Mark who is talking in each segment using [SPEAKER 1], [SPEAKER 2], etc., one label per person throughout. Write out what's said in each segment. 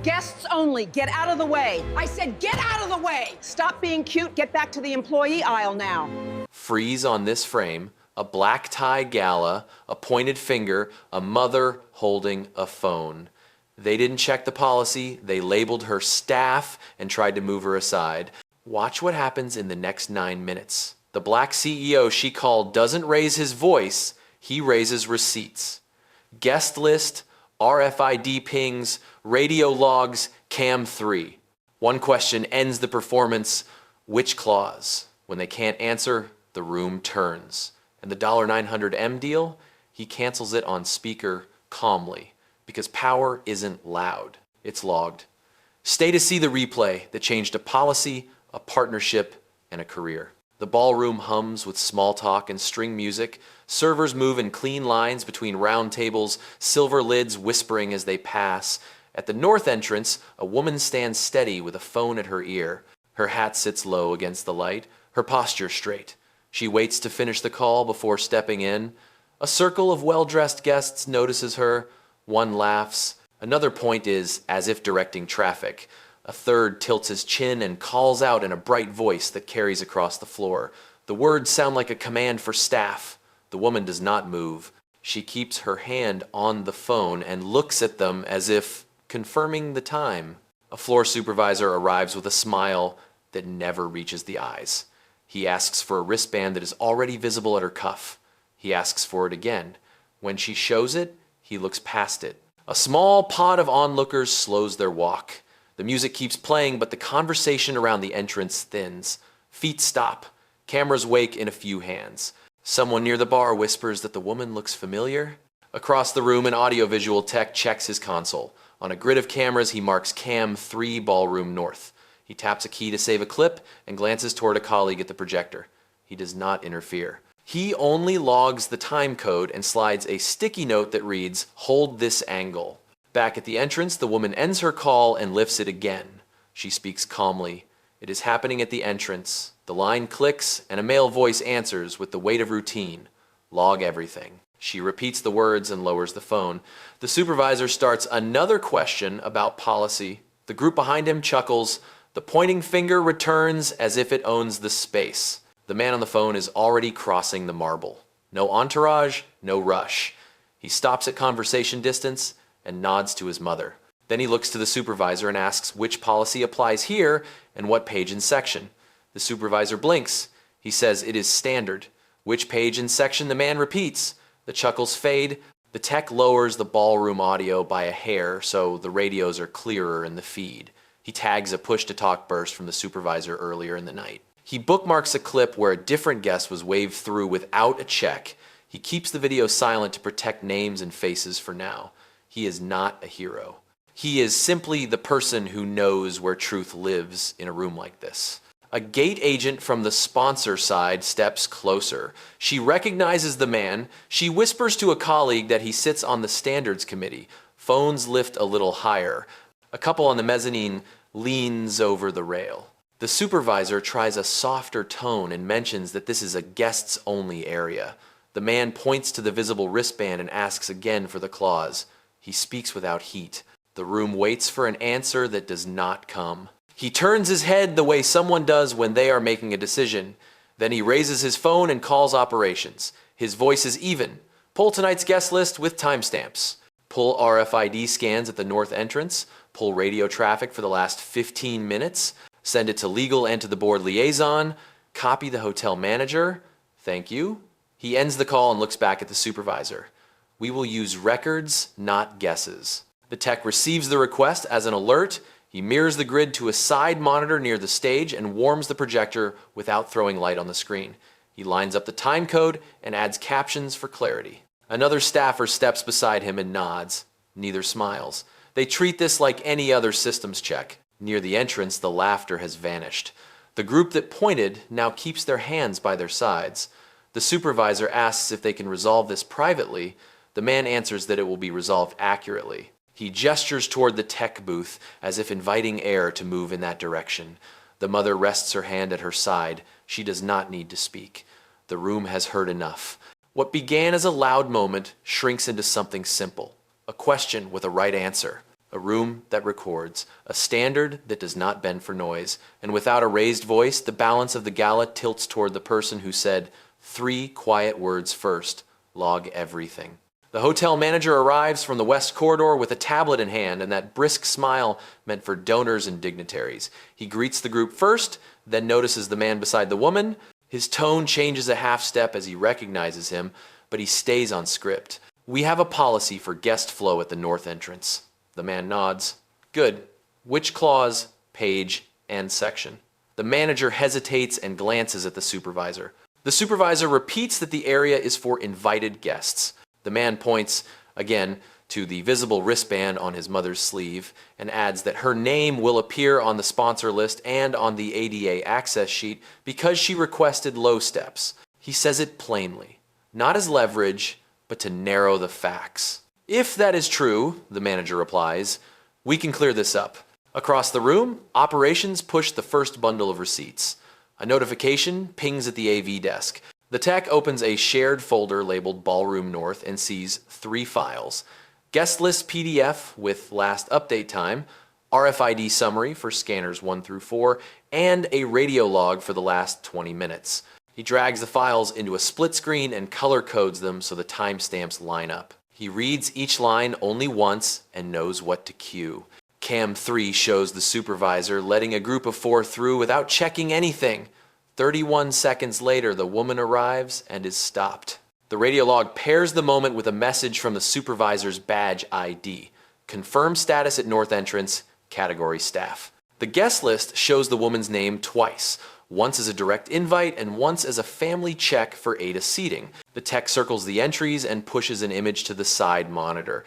[SPEAKER 1] Guests only. Get out of the way. I said get out of the way. Stop being cute. Get back to the employee aisle now.
[SPEAKER 2] Freeze on this frame. A black tie gala, a pointed finger, a mother holding a phone. They didn't check the policy. They labeled her staff and tried to move her aside. Watch what happens in the next 9 minutes. The black CEO she called doesn't raise his voice. He raises receipts. Guest list, RFID pings, radio logs, Cam 3. One question ends the performance. Which clause? When they can't answer, the room turns. And the $900M deal, he cancels it on speaker calmly, because power isn't loud, it's logged. Stay to see the replay that changed a policy, a partnership, and a career. The ballroom hums with small talk and string music. Servers move in clean lines between round tables, silver lids whispering as they pass. At the north entrance, a woman stands steady with a phone at her ear. Her hat sits low against the light, her posture straight. She waits to finish the call before stepping in. A circle of well-dressed guests notices her. One laughs. Another points as if directing traffic. A third tilts his chin and calls out in a bright voice that carries across the floor. The words sound like a command for staff. The woman does not move. She keeps her hand on the phone and looks at them as if confirming the time. A floor supervisor arrives with a smile that never reaches the eyes. He asks for a wristband that is already visible at her cuff. He asks for it again. When she shows it, he looks past it. A small pod of onlookers slows their walk. The music keeps playing, but the conversation around the entrance thins. Feet stop. Cameras wake in a few hands. Someone near the bar whispers that the woman looks familiar. Across the room, an audiovisual tech checks his console. On a grid of cameras, he marks Cam 3 Ballroom North. He taps a key to save a clip and glances toward a colleague at the projector. He does not interfere. He only logs the time code and slides a sticky note that reads, "Hold this angle." Back at the entrance, the woman ends her call and lifts it again. She speaks calmly. It is happening at the entrance. The line clicks and a male voice answers with the weight of routine. Log everything. She repeats the words and lowers the phone. The supervisor starts another question about policy. The group behind him chuckles. The pointing finger returns as if it owns the space. The man on the phone is already crossing the marble. No entourage, no rush. He stops at conversation distance and nods to his mother. Then he looks to the supervisor and asks which policy applies here and what page and section. The supervisor blinks. He says it is standard. Which page and section, the man repeats. The chuckles fade. The tech lowers the ballroom audio by a hair so the radios are clearer in the feed. He tags a push-to-talk burst from the supervisor earlier in the night. He bookmarks a clip where a different guest was waved through without a check. He keeps the video silent to protect names and faces for now. He is not a hero. He is simply the person who knows where truth lives in a room like this. A gate agent from the sponsor side steps closer. She recognizes the man. She whispers to a colleague that he sits on the standards committee. Phones lift a little higher. A couple on the mezzanine leans over the rail. The supervisor tries a softer tone and mentions that this is a guests-only area. The man points to the visible wristband and asks again for the clause. He speaks without heat. The room waits for an answer that does not come. He turns his head the way someone does when they are making a decision. Then he raises his phone and calls operations. His voice is even. Pull tonight's guest list with timestamps. Pull RFID scans at the north entrance. Pull radio traffic for the last 15 minutes. Send it to legal and to the board liaison. Copy the hotel manager. Thank you. He ends the call and looks back at the supervisor. We will use records, not guesses. The tech receives the request as an alert. He mirrors the grid to a side monitor near the stage and warms the projector without throwing light on the screen. He lines up the time code and adds captions for clarity. Another staffer steps beside him and nods. Neither smiles. They treat this like any other systems check. Near the entrance, the laughter has vanished. The group that pointed now keeps their hands by their sides. The supervisor asks if they can resolve this privately. The man answers that it will be resolved accurately. He gestures toward the tech booth as if inviting air to move in that direction. The mother rests her hand at her side. She does not need to speak. The room has heard enough. What began as a loud moment shrinks into something simple. A question with a right answer. a room that records, a standard that does not bend for noise, and without a raised voice, the balance of the gala tilts toward the person who said 3 quiet words first: log everything. The hotel manager arrives from the west corridor with a tablet in hand and that brisk smile meant for donors and dignitaries. He greets the group first, then notices the man beside the woman. His tone changes a half step as he recognizes him, but he stays on script. "We have a policy for guest flow at the north entrance." The man nods. "Good. Which clause, page, and section?" The manager hesitates and glances at the supervisor. The supervisor repeats that the area is for invited guests. The man points, again, to the visible wristband on his mother's sleeve and adds that her name will appear on the sponsor list and on the ADA access sheet because she requested low steps. He says it plainly, not as leverage, but to narrow the facts. "If that is true," the manager replies, "we can clear this up." Across the room, operations push the first bundle of receipts. A notification pings at the AV desk. The tech opens a shared folder labeled Ballroom North and sees 3 files. Guest list PDF with last update time, RFID summary for scanners 1 through 4, and a radio log for the last 20 minutes. He drags the files into a split screen and color codes them so the timestamps line up. He reads each line only once and knows what to cue. Cam 3 shows the supervisor letting a group of 4 through without checking anything. 31 seconds later, the woman arrives and is stopped. The radio log pairs the moment with a message from the supervisor's badge ID. Confirm status at North Entrance, category staff. The guest list shows the woman's name twice, once as a direct invite and once as a family check for ADA seating. The tech circles the entries and pushes an image to the side monitor.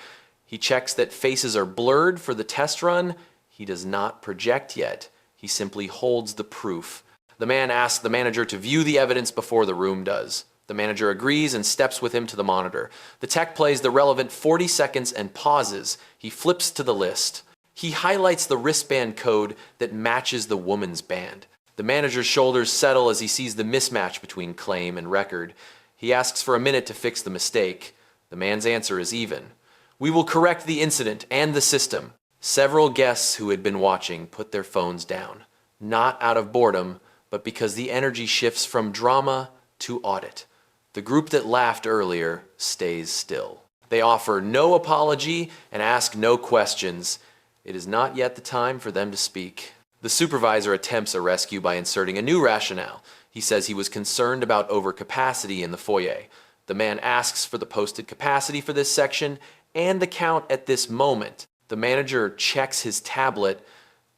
[SPEAKER 2] He checks that faces are blurred for the test run. He does not project yet. He simply holds the proof. The man asks the manager to view the evidence before the room does. The manager agrees and steps with him to the monitor. The tech plays the relevant 40 seconds and pauses. He flips to the list. He highlights the wristband code that matches the woman's band. The manager's shoulders settle as he sees the mismatch between claim and record. He asks for a minute to fix the mistake. The man's answer is even. "We will correct the incident and the system." Several guests who had been watching put their phones down, not out of boredom, but because the energy shifts from drama to audit. The group that laughed earlier stays still. They offer no apology and ask no questions. It is not yet the time for them to speak. The supervisor attempts a rescue by inserting a new rationale. He says he was concerned about overcapacity in the foyer. The man asks for the posted capacity for this section and the count at this moment. The manager checks his tablet.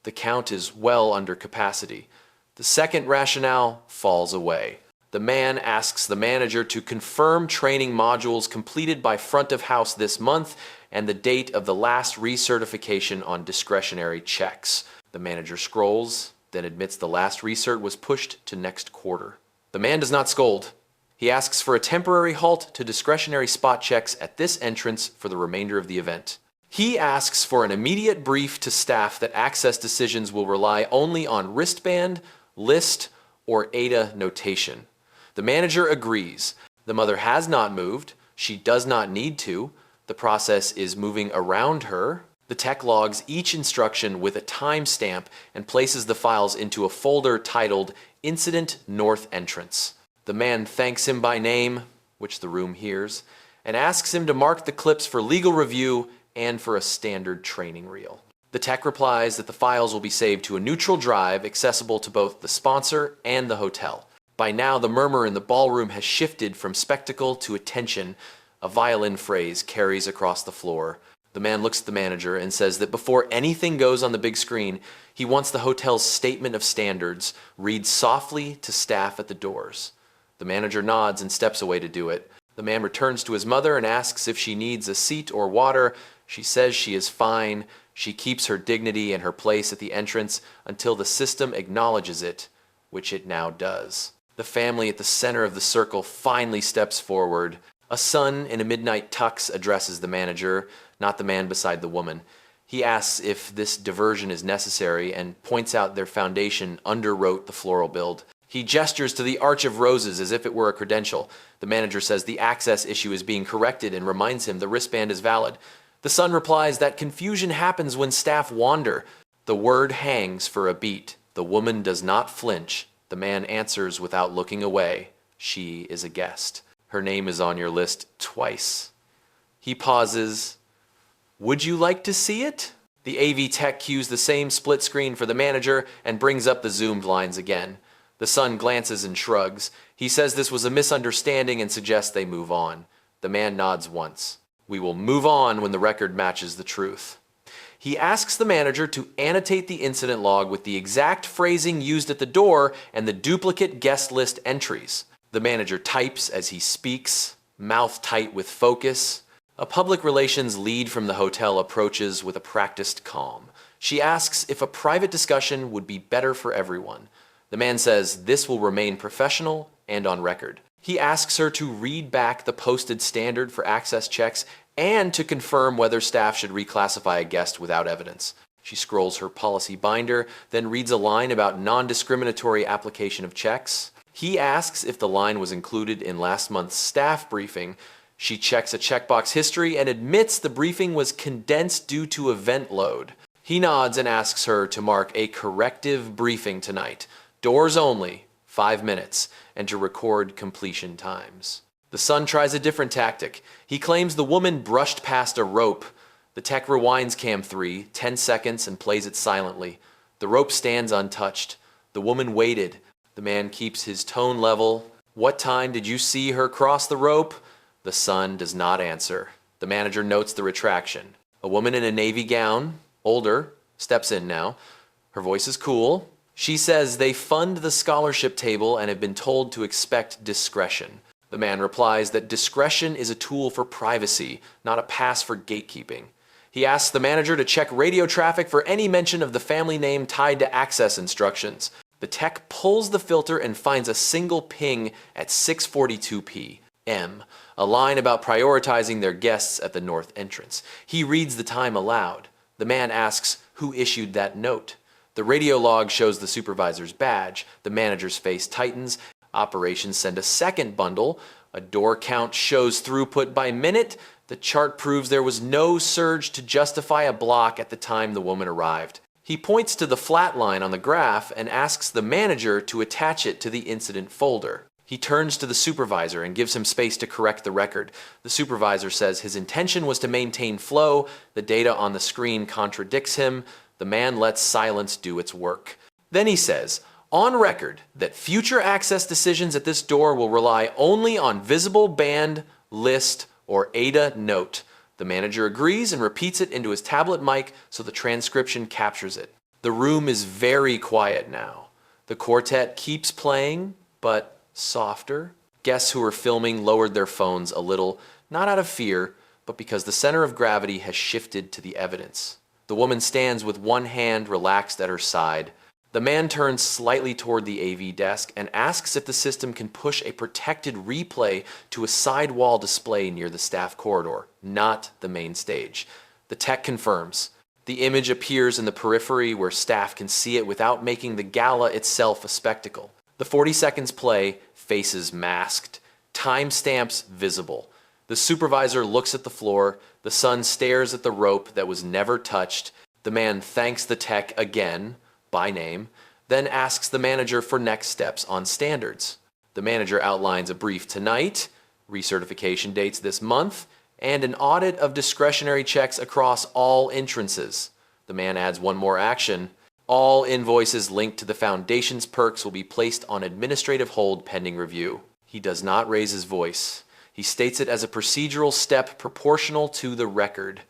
[SPEAKER 2] The count is well under capacity. The second rationale falls away. The man asks the manager to confirm training modules completed by front of house this month and the date of the last recertification on discretionary checks. The manager scrolls, then admits the last recert was pushed to next quarter. The man does not scold. He asks for a temporary halt to discretionary spot checks at this entrance for the remainder of the event. He asks for an immediate brief to staff that access decisions will rely only on wristband, list, or ADA notation. The manager agrees. The mother has not moved. She does not need to. The process is moving around her. The tech logs each instruction with a timestamp and places the files into a folder titled Incident North Entrance. The man thanks him by name, which the room hears, and asks him to mark the clips for legal review and for a standard training reel. The tech replies that the files will be saved to a neutral drive accessible to both the sponsor and the hotel. By now, the murmur in the ballroom has shifted from spectacle to attention. A violin phrase carries across the floor. The man looks at the manager and says that before anything goes on the big screen, he wants the hotel's statement of standards read softly to staff at the doors. The manager nods and steps away to do it. The man returns to his mother and asks if she needs a seat or water. She says she is fine. She keeps her dignity and her place at the entrance until the system acknowledges it, which it now does. The family at the center of the circle finally steps forward. A son in a midnight tux addresses the manager, not the man beside the woman. He asks if this diversion is necessary and points out their foundation underwrote the floral build. He gestures to the arch of roses as if it were a credential. The manager says the access issue is being corrected and reminds him the wristband is valid. The son replies that confusion happens when staff wander. The word hangs for a beat. The woman does not flinch. The man answers without looking away. She is a guest. Her name is on your list twice. He pauses. Would you like to see it? The AV tech cues the same split screen for the manager and brings up the zoomed lines again. The son glances and shrugs. He says this was a misunderstanding and suggests they move on. The man nods once. We will move on when the record matches the truth. He asks the manager to annotate the incident log with the exact phrasing used at the door and the duplicate guest list entries. The manager types as he speaks, mouth tight with focus. A public relations lead from the hotel approaches with a practiced calm. She asks if a private discussion would be better for everyone. The man says this will remain professional and on record. He asks her to read back the posted standard for access checks and to confirm whether staff should reclassify a guest without evidence. She scrolls her policy binder, then reads a line about non-discriminatory application of checks. He asks if the line was included in last month's staff briefing. She checks a checkbox history and admits the briefing was condensed due to event load. He nods and asks her to mark a corrective briefing tonight. Doors only, 5 minutes, and to record completion times. The son tries a different tactic. He claims the woman brushed past a rope. The tech rewinds cam 3, 10 seconds, and plays it silently. The rope stands untouched. The woman waited. The man keeps his tone level. What time did you see her cross the rope? The son does not answer. The manager notes the retraction. A woman in a navy gown, older, steps in now. Her voice is cool. She says they fund the scholarship table and have been told to expect discretion. The man replies that discretion is a tool for privacy, not a pass for gatekeeping. He asks the manager to check radio traffic for any mention of the family name tied to access instructions. The tech pulls the filter and finds a single ping at 6:42 p.m., a line about prioritizing their guests at the north entrance. He reads the time aloud. The man asks who issued that note. The radio log shows the supervisor's badge. The manager's face tightens. Operations send a second bundle. A door count shows throughput by minute. The chart proves there was no surge to justify a block at the time the woman arrived. He points to the flat line on the graph and asks the manager to attach it to the incident folder. He turns to the supervisor and gives him space to correct the record. The supervisor says his intention was to maintain flow. The data on the screen contradicts him. The man lets silence do its work. Then he says, on record, that future access decisions at this door will rely only on visible band, list, or ADA note. The manager agrees and repeats it into his tablet mic so the transcription captures it. The room is very quiet now. The quartet keeps playing, but softer. Guests who are filming lowered their phones a little, not out of fear, but because the center of gravity has shifted to the evidence. The woman stands with one hand relaxed at her side. The man turns slightly toward the AV desk and asks if the system can push a protected replay to a side wall display near the staff corridor, not the main stage. The tech confirms. The image appears in the periphery where staff can see it without making the gala itself a spectacle. The 40 seconds play, faces masked, timestamps visible. The supervisor looks at the floor. The son stares at the rope that was never touched. The man thanks the tech again, by name, then asks the manager for next steps on standards. The manager outlines a brief tonight, recertification dates this month, and an audit of discretionary checks across all entrances. The man adds one more action. All invoices linked to the foundation's perks will be placed on administrative hold pending review. He does not raise his voice. He states it as a procedural step proportional to the record.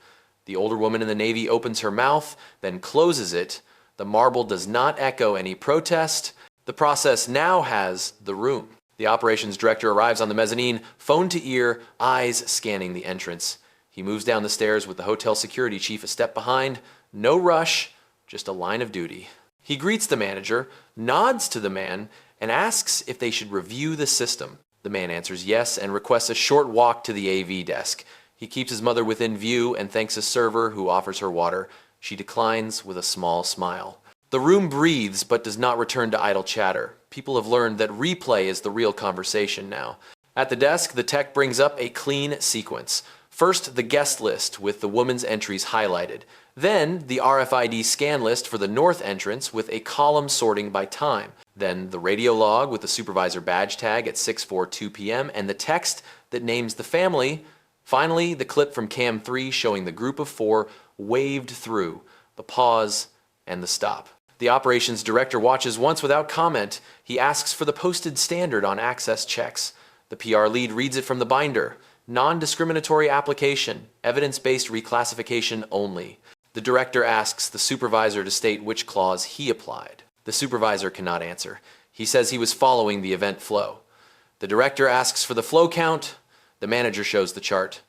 [SPEAKER 2] The older woman in the Navy opens her mouth, then closes it. The marble does not echo any protest. The process now has the room. The operations director arrives on the mezzanine, phone to ear, eyes scanning the entrance. He moves down the stairs with the hotel security chief a step behind. No rush, just a line of duty. He greets the manager, nods to the man, and asks if they should review the system. The man answers yes and requests a short walk to the AV desk. He keeps his mother within view and thanks a server who offers her water. She declines with a small smile. The room breathes but does not return to idle chatter. People have learned that replay is the real conversation now. At the desk, the tech brings up a clean sequence. First, the guest list with the woman's entries highlighted. Then, the RFID scan list for the north entrance with a column sorting by time. Then, the radio log with the supervisor badge tag at 6:42 p.m. and the text that names the family. Finally, the clip from Cam 3 showing the group of 4 waved through, the pause and the stop. The operations director watches once without comment. He asks for the posted standard on access checks. The PR lead reads it from the binder. Non-discriminatory application, evidence-based reclassification only. The director asks the supervisor to state which clause he applied. The supervisor cannot answer. He says he was following the event flow. The director asks for the flow count. The manager shows the chart.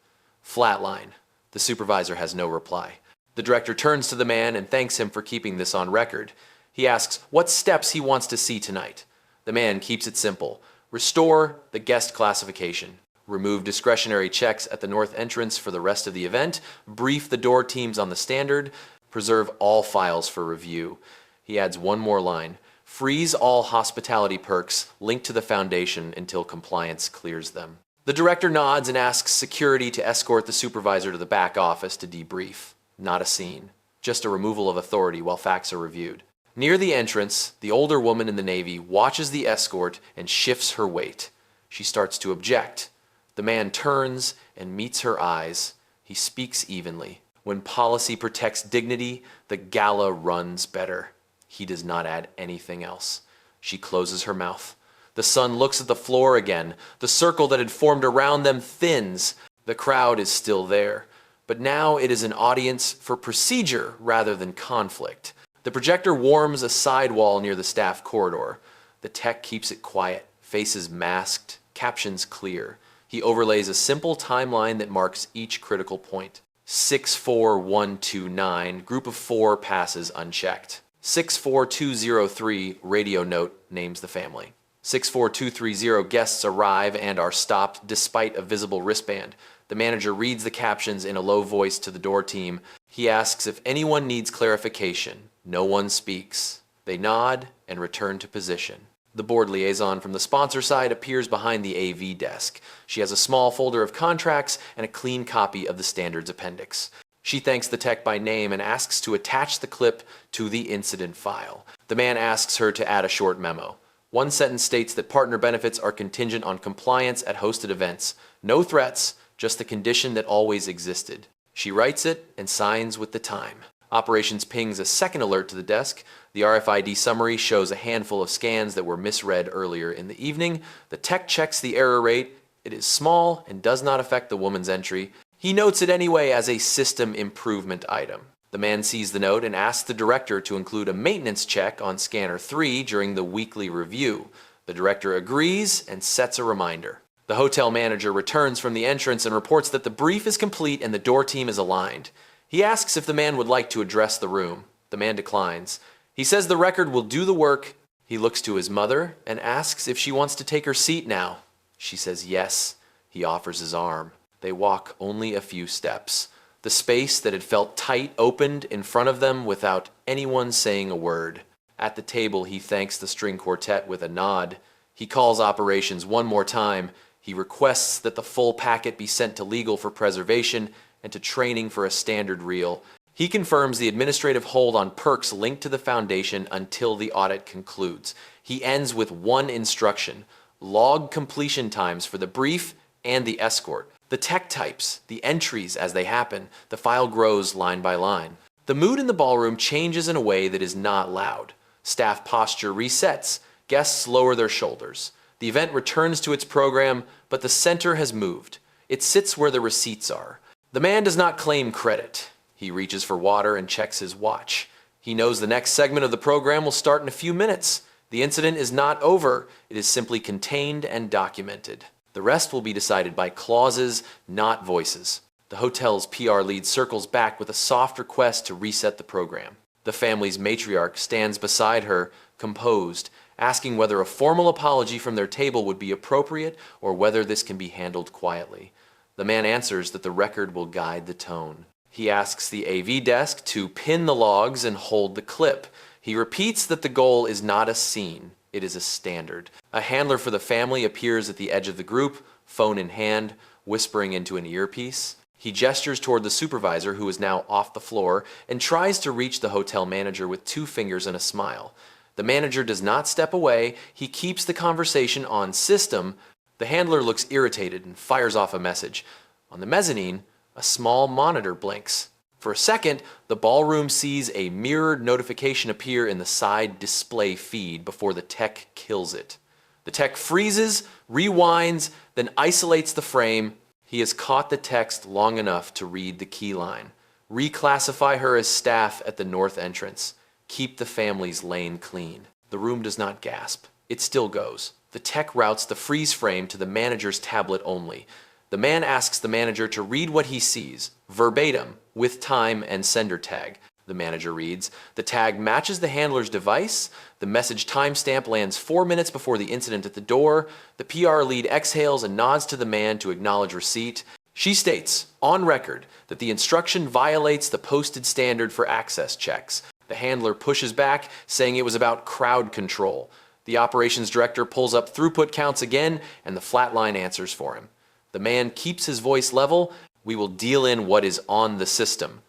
[SPEAKER 2] Flatline. The supervisor has no reply. The director turns to the man and thanks him for keeping this on record. He asks what steps he wants to see tonight. The man keeps it simple. Restore the guest classification. Remove discretionary checks at the north entrance for the rest of the event. Brief the door teams on the standard. Preserve all files for review. He adds one more line. Freeze all hospitality perks linked to the foundation until compliance clears them. The director nods and asks security to escort the supervisor to the back office to debrief. Not a scene, just a removal of authority while facts are reviewed. Near the entrance, the older woman in the Navy watches the escort and shifts her weight. She starts to object. The man turns and meets her eyes. He speaks evenly. When policy protects dignity, the gala runs better. He does not add anything else. She closes her mouth. The sun looks at the floor again. The circle that had formed around them thins. The crowd is still there. But now it is an audience for procedure rather than conflict. The projector warms a sidewall near the staff corridor. The tech keeps it quiet, faces masked, captions clear. He overlays a simple timeline that marks each critical point. 64129, group of 4 passes unchecked. 64203, radio note names the family. 64230, guests arrive and are stopped despite a visible wristband. The manager reads the captions in a low voice to the door team. He asks if anyone needs clarification. No one speaks. They nod and return to position. The board liaison from the sponsor side appears behind the AV desk. She has a small folder of contracts and a clean copy of the standards appendix. She thanks the tech by name and asks to attach the clip to the incident file. The man asks her to add a short memo. One sentence states that partner benefits are contingent on compliance at hosted events. No threats, just the condition that always existed. She writes it and signs with the time. Operations pings a second alert to the desk. The RFID summary shows a handful of scans that were misread earlier in the evening. The tech checks the error rate. It is small and does not affect the woman's entry. He notes it anyway as a system improvement item. The man sees the note and asks the director to include a maintenance check on scanner 3 during the weekly review. The director agrees and sets a reminder. The hotel manager returns from the entrance and reports that the brief is complete and the door team is aligned. He asks if the man would like to address the room. The man declines. He says the record will do the work. He looks to his mother and asks if she wants to take her seat now. She says yes. He offers his arm. They walk only a few steps. The space that had felt tight opened in front of them without anyone saying a word. At the table, he thanks the string quartet with a nod. He calls operations one more time. He requests that the full packet be sent to legal for preservation and to training for a standard reel. He confirms the administrative hold on perks linked to the foundation until the audit concludes. He ends with one instruction: log completion times for the brief and the escort. The tech types, the entries as they happen. The file grows line by line. The mood in the ballroom changes in a way that is not loud. Staff posture resets. Guests lower their shoulders. The event returns to its program, but the center has moved. It sits where the receipts are. The man does not claim credit. He reaches for water and checks his watch. He knows the next segment of the program will start in a few minutes. The incident is not over. It is simply contained and documented. The rest will be decided by clauses, not voices. The hotel's PR lead circles back with a soft request to reset the program. The family's matriarch stands beside her, composed, asking whether a formal apology from their table would be appropriate or whether this can be handled quietly. The man answers that the record will guide the tone. He asks the AV desk to pin the logs and hold the clip. He repeats that the goal is not a scene, it is a standard. A handler for the family appears at the edge of the group, phone in hand, whispering into an earpiece. He gestures toward the supervisor, who is now off the floor, and tries to reach the hotel manager with 2 fingers and a smile. The manager does not step away. He keeps the conversation on system. The handler looks irritated and fires off a message. On the mezzanine, a small monitor blinks. For a second, the ballroom sees a mirrored notification appear in the side display feed before the tech kills it. The tech freezes, rewinds, then isolates the frame. He has caught the text long enough to read the key line. Reclassify her as staff at the north entrance. Keep the family's lane clean. The room does not gasp. It still goes. The tech routes the freeze frame to the manager's tablet only. The man asks the manager to read what he sees, verbatim, with time and sender tag. The manager reads. The tag matches the handler's device. The message timestamp lands 4 minutes before the incident at the door. The PR lead exhales and nods to the man to acknowledge receipt. She states, on record, that the instruction violates the posted standard for access checks. The handler pushes back, saying it was about crowd control. The operations director pulls up throughput counts again, and the flatline answers for him. The man keeps his voice level. We will deal in what is on the system,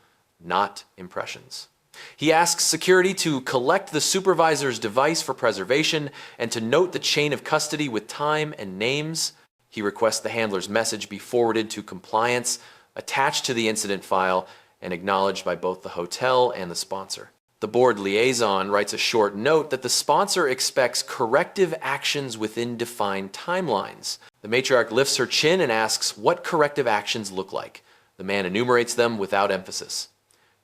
[SPEAKER 2] not impressions. He asks security to collect the supervisor's device for preservation and to note the chain of custody with time and names. He requests the handler's message be forwarded to compliance, attached to the incident file, and acknowledged by both the hotel and the sponsor. The board liaison writes a short note that the sponsor expects corrective actions within defined timelines. The matriarch lifts her chin and asks what corrective actions look like. The man enumerates them without emphasis.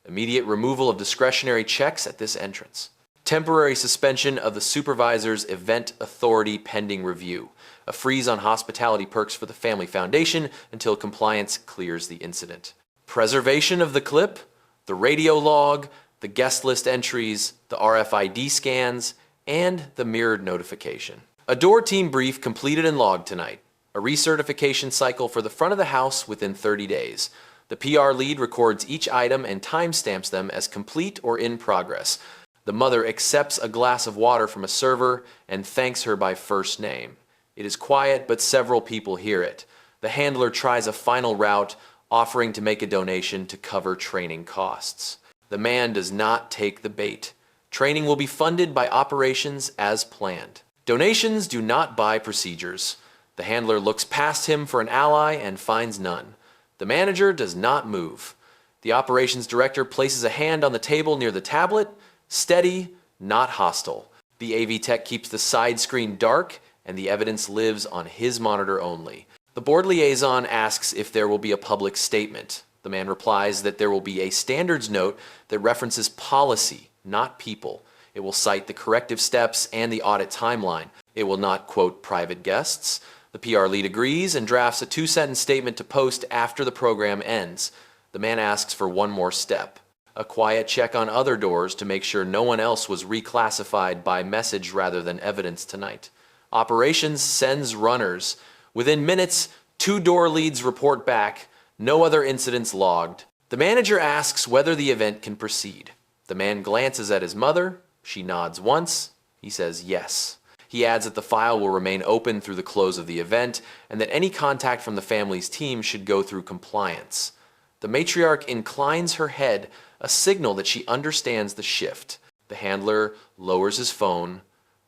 [SPEAKER 2] Immediate removal of discretionary checks at this entrance. Temporary suspension of the supervisor's event authority pending review. A freeze on hospitality perks for the Family Foundation until compliance clears the incident. Preservation of the clip, the radio log, the guest list entries, the RFID scans, and the mirrored notification. A door team brief completed and logged tonight. A recertification cycle for the front of the house within 30 days. The PR lead records each item and timestamps them as complete or in progress. The mother accepts a glass of water from a server and thanks her by first name. It is quiet, but several people hear it. The handler tries a final route, offering to make a donation to cover training costs. The man does not take the bait. Training will be funded by operations as planned. Donations do not buy procedures. The handler looks past him for an ally and finds none. The manager does not move. The operations director places a hand on the table near the tablet, steady, not hostile. The AV tech keeps the side screen dark, and the evidence lives on his monitor only. The board liaison asks if there will be a public statement. The man replies that there will be a standards note that references policy, not people. It will cite the corrective steps and the audit timeline. It will not quote private guests. The PR lead agrees and drafts a 2-sentence statement to post after the program ends. The man asks for one more step. A quiet check on other doors to make sure no one else was reclassified by message rather than evidence tonight. Operations sends runners. Within minutes, 2 door leads report back. No other incidents logged. The manager asks whether the event can proceed. The man glances at his mother. She nods once. He says yes. He adds that the file will remain open through the close of the event and that any contact from the family's team should go through compliance. The matriarch inclines her head, a signal that she understands the shift. The handler lowers his phone.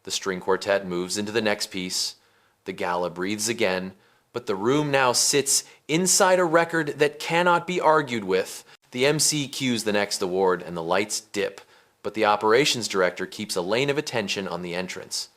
[SPEAKER 2] The string quartet moves into the next piece. The gala breathes again, but the room now sits inside a record that cannot be argued with. The MC cues the next award and the lights dip, but the operations director keeps a lane of attention on the entrance.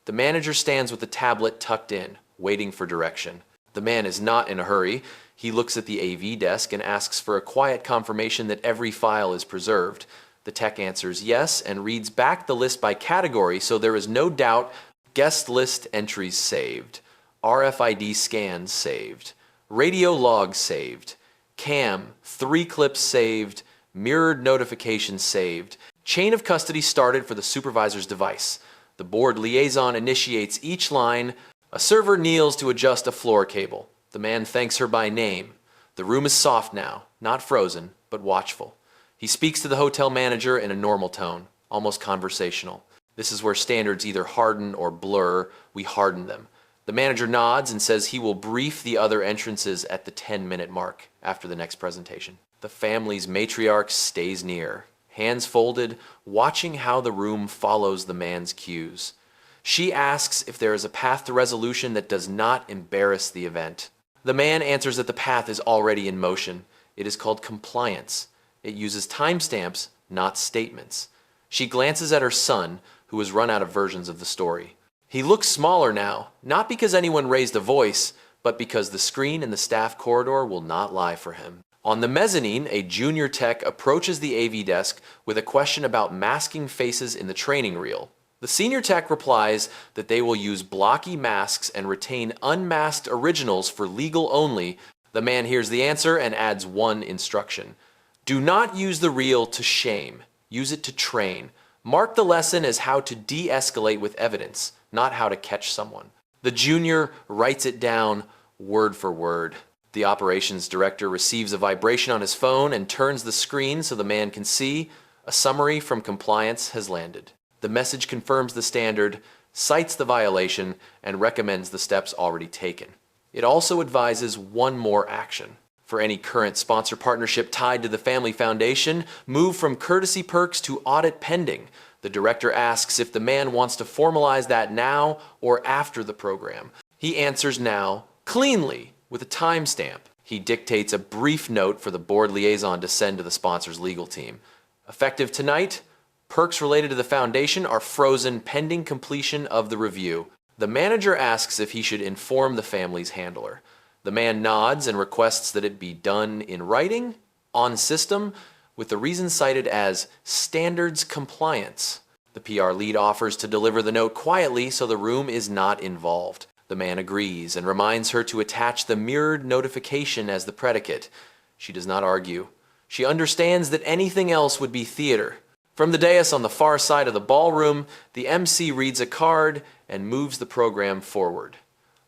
[SPEAKER 2] The manager stands with the tablet tucked in, waiting for direction. The man is not in a hurry. He looks at the AV desk and asks for a quiet confirmation that every file is preserved. The tech answers yes and reads back the list by category so there is no doubt. Guest list entries saved. RFID scans saved. Radio logs saved. Cam, 3 clips saved. Mirrored notifications saved. Chain of custody started for the supervisor's device. The board liaison initiates each line. A server kneels to adjust a floor cable. The man thanks her by name. The room is soft now, not frozen, but watchful. He speaks to the hotel manager in a normal tone, almost conversational. This is where standards either harden or blur. We harden them. The manager nods and says he will brief the other entrances at the 10-minute mark after the next presentation. The family's matriarch stays near, hands folded, watching how the room follows the man's cues. She asks if there is a path to resolution that does not embarrass the event. The man answers that the path is already in motion. It is called compliance. It uses timestamps, not statements. She glances at her son, who has run out of versions of the story. He looks smaller now, not because anyone raised a voice, but because the screen in the staff corridor will not lie for him. On the mezzanine, a junior tech approaches the AV desk with a question about masking faces in the training reel. The senior tech replies that they will use blocky masks and retain unmasked originals for legal only. The man hears the answer and adds one instruction. Do not use the reel to shame. Use it to train. Mark the lesson as how to de-escalate with evidence, not how to catch someone. The junior writes it down word for word. The operations director receives a vibration on his phone and turns the screen so the man can see. A summary from compliance has landed. The message confirms the standard, cites the violation, and recommends the steps already taken. It also advises one more action. For any current sponsor partnership tied to the Family Foundation, move from courtesy perks to audit pending. The director asks if the man wants to formalize that now or after the program. He answers now, cleanly, with a timestamp. He dictates a brief note for the board liaison to send to the sponsor's legal team. Effective tonight, perks related to the foundation are frozen pending completion of the review. The manager asks if he should inform the family's handler. The man nods and requests that it be done in writing, on system, with the reason cited as standards compliance. The PR lead offers to deliver the note quietly so the room is not involved. The man agrees and reminds her to attach the mirrored notification as the predicate. She does not argue. She understands that anything else would be theater. From the dais on the far side of the ballroom, the MC reads a card and moves the program forward.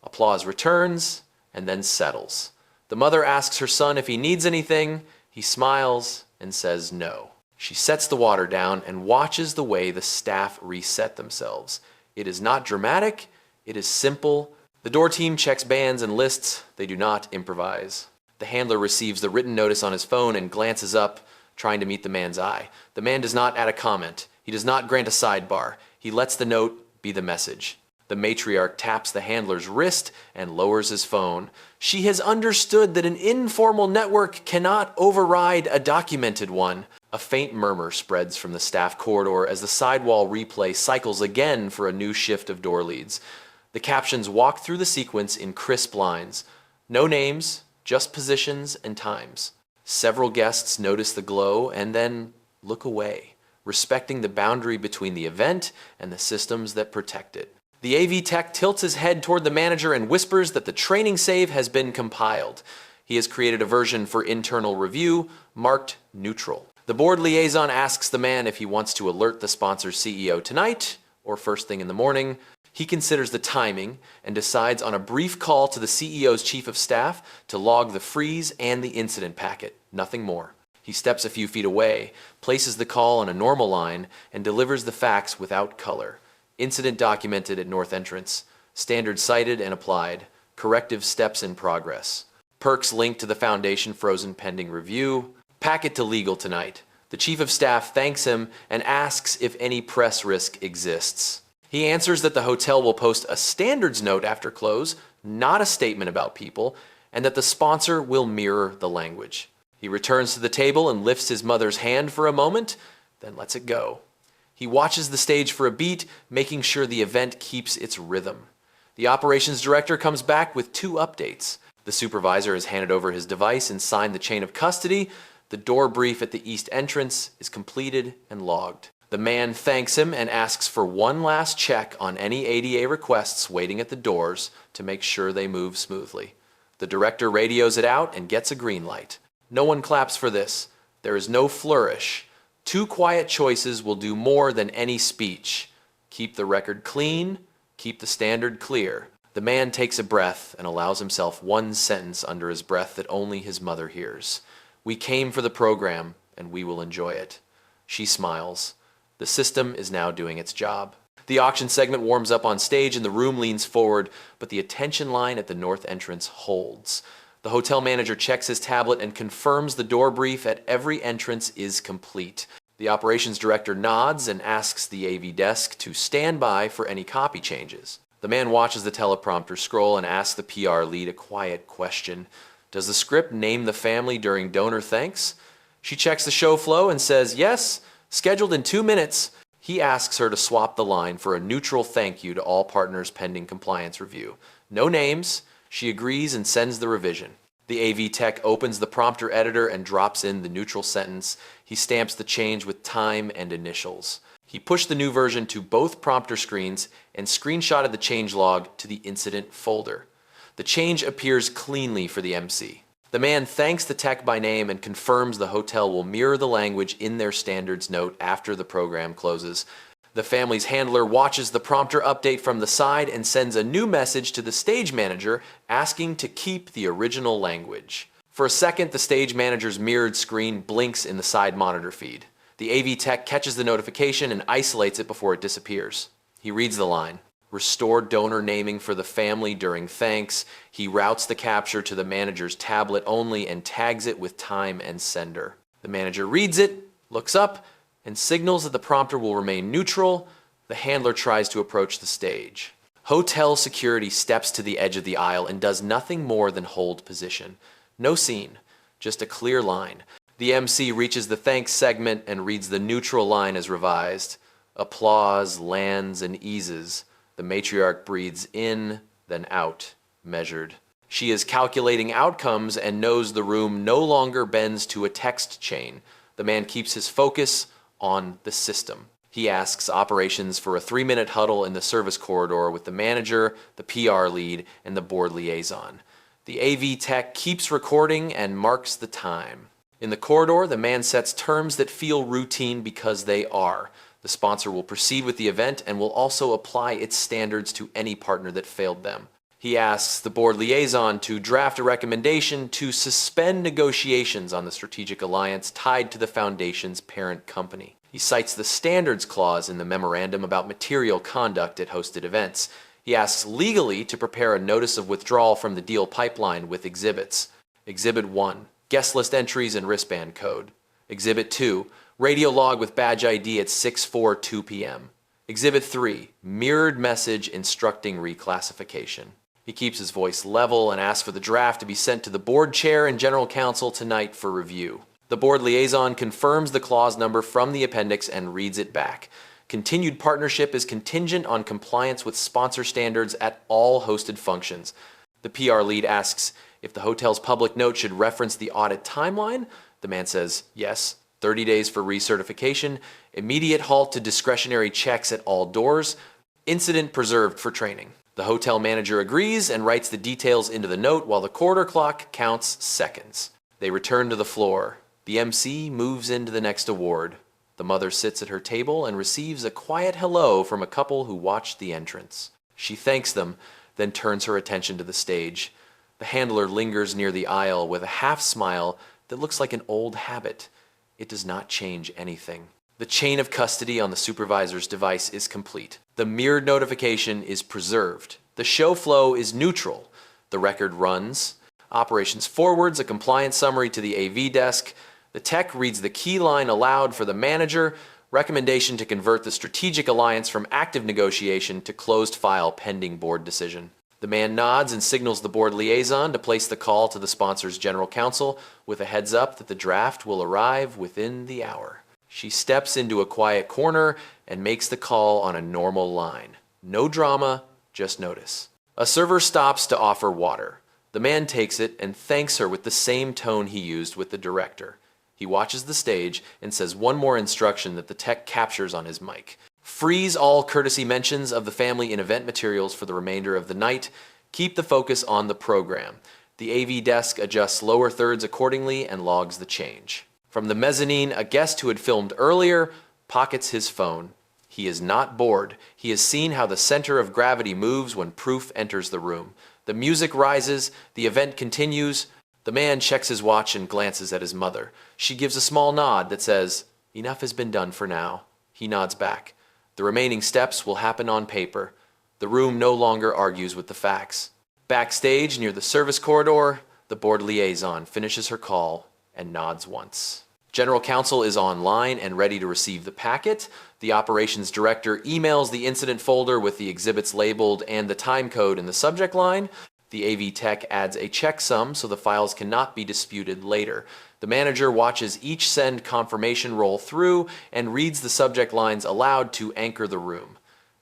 [SPEAKER 2] Applause returns and then settles. The mother asks her son if he needs anything. He smiles and says no. She sets the water down and watches the way the staff reset themselves. It is not dramatic, it is simple. The door team checks bands and lists. They do not improvise. The handler receives the written notice on his phone and glances up, trying to meet the man's eye. The man does not add a comment. He does not grant a sidebar. He lets the note be the message. The matriarch taps the handler's wrist and lowers his phone. She has understood that an informal network cannot override a documented one. A faint murmur spreads from the staff corridor as the sidewall replay cycles again for a new shift of door leads. The captions walk through the sequence in crisp lines. No names, just positions and times. Several guests notice the glow and then look away, respecting the boundary between the event and the systems that protect it. The AV tech tilts his head toward the manager and whispers that the training save has been compiled. He has created a version for internal review, marked neutral. The board liaison asks the man if he wants to alert the sponsor's CEO tonight or first thing in the morning. He considers the timing and decides on a brief call to the CEO's chief of staff to log the freeze and the incident packet, nothing more. He steps a few feet away, places the call on a normal line, and delivers the fax without color. Incident documented at North Entrance. Standard cited and applied. Corrective steps in progress. Perks linked to the foundation frozen pending review. Packet to legal tonight. The chief of staff thanks him and asks if any press risk exists. He answers that the hotel will post a standards note after close, not a statement about people, and that the sponsor will mirror the language. He returns to the table and lifts his mother's hand for a moment, then lets it go. He watches the stage for a beat, making sure the event keeps its rhythm. The operations director comes back with 2 updates. The supervisor has handed over his device and signed the chain of custody. The door brief at the east entrance is completed and logged. The man thanks him and asks for one last check on any ADA requests waiting at the doors to make sure they move smoothly. The director radios it out and gets a green light. No one claps for this. There is no flourish. 2 quiet choices will do more than any speech. Keep the record clean, keep the standard clear. The man takes a breath and allows himself one sentence under his breath that only his mother hears. We came for the program, and we will enjoy it. She smiles. The system is now doing its job. The auction segment warms up on stage and the room leans forward, but the attention line at the north entrance holds. The hotel manager checks his tablet and confirms the door brief at every entrance is complete. The operations director nods and asks the AV desk to stand by for any copy changes. The man watches the teleprompter scroll and asks the PR lead a quiet question. Does the script name the family during donor thanks? She checks the show flow and says yes, scheduled in 2 minutes. He asks her to swap the line for a neutral thank you to all partners pending compliance review. No names. She agrees and sends the revision. The AV tech opens the prompter editor and drops in the neutral sentence. He stamps the change with time and initials. He pushed the new version to both prompter screens and screenshotted the changelog to the incident folder. The change appears cleanly for the MC. The man thanks the tech by name and confirms the hotel will mirror the language in their standards note after the program closes. The family's handler watches the prompter update from the side and sends a new message to the stage manager asking to keep the original language. For a second, the stage manager's mirrored screen blinks in the side monitor feed. The AV tech catches the notification and isolates it before it disappears. He reads the line. Restore donor naming for the family during thanks. He routes the capture to the manager's tablet only and tags it with time and sender. The manager reads it, looks up, and signals that the prompter will remain neutral. The handler tries to approach the stage. Hotel security steps to the edge of the aisle and does nothing more than hold position. No scene, just a clear line. The MC reaches the thanks segment and reads the neutral line as revised. Applause lands and eases. The matriarch breathes in, then out, measured. She is calculating outcomes and knows the room no longer bends to a text chain. The man keeps his focus on the system. He asks operations for a 3-minute huddle in the service corridor with the manager, the PR lead, and the board liaison. The AV tech keeps recording and marks the time. In the corridor, the man sets terms that feel routine because they are. The sponsor will proceed with the event and will also apply its standards to any partner that failed them. He asks the board liaison to draft a recommendation to suspend negotiations on the strategic alliance tied to the foundation's parent company. He cites the standards clause in the memorandum about material conduct at hosted events. He asks legally to prepare a notice of withdrawal from the deal pipeline with exhibits. Exhibit 1, guest list entries and wristband code. Exhibit 2, radio log with badge ID at 6:42 p.m. Exhibit 3, mirrored message instructing reclassification. He keeps his voice level and asks for the draft to be sent to the board chair and general counsel tonight for review. The board liaison confirms the clause number from the appendix and reads it back. Continued partnership is contingent on compliance with sponsor standards at all hosted functions. The PR lead asks if the hotel's public note should reference the audit timeline. The man says yes, 30 days for recertification, immediate halt to discretionary checks at all doors, incident preserved for training. The hotel manager agrees and writes the details into the note while the quarter clock counts seconds. They return to the floor. The MC moves into the next award. The mother sits at her table and receives a quiet hello from a couple who watched the entrance. She thanks them, then turns her attention to the stage. The handler lingers near the aisle with a half smile that looks like an old habit. It does not change anything. The chain of custody on the supervisor's device is complete. The mirrored notification is preserved. The show flow is neutral. The record runs. Operations forwards a compliance summary to the AV desk. The tech reads the key line aloud for the manager. Recommendation to convert the strategic alliance from active negotiation to closed file pending board decision. The man nods and signals the board liaison to place the call to the sponsor's general counsel with a heads up that the draft will arrive within the hour. She steps into a quiet corner and makes the call on a normal line. No drama, just notice. A server stops to offer water. The man takes it and thanks her with the same tone he used with the director. He watches the stage and says one more instruction that the tech captures on his mic. Freeze all courtesy mentions of the family in event materials for the remainder of the night. Keep the focus on the program. The AV desk adjusts lower thirds accordingly and logs the change. From the mezzanine, a guest who had filmed earlier pockets his phone. He is not bored. He has seen how the center of gravity moves when proof enters the room. The music rises. The event continues. The man checks his watch and glances at his mother. She gives a small nod that says, "Enough has been done for now." He nods back. The remaining steps will happen on paper. The room no longer argues with the facts. Backstage, near the service corridor, the board liaison finishes her call and nods once. General counsel is online and ready to receive the packet. The operations director emails the incident folder with the exhibits labeled and the time code in the subject line. The AV tech adds a checksum so the files cannot be disputed later. The manager watches each send confirmation roll through and reads the subject lines aloud to anchor the room.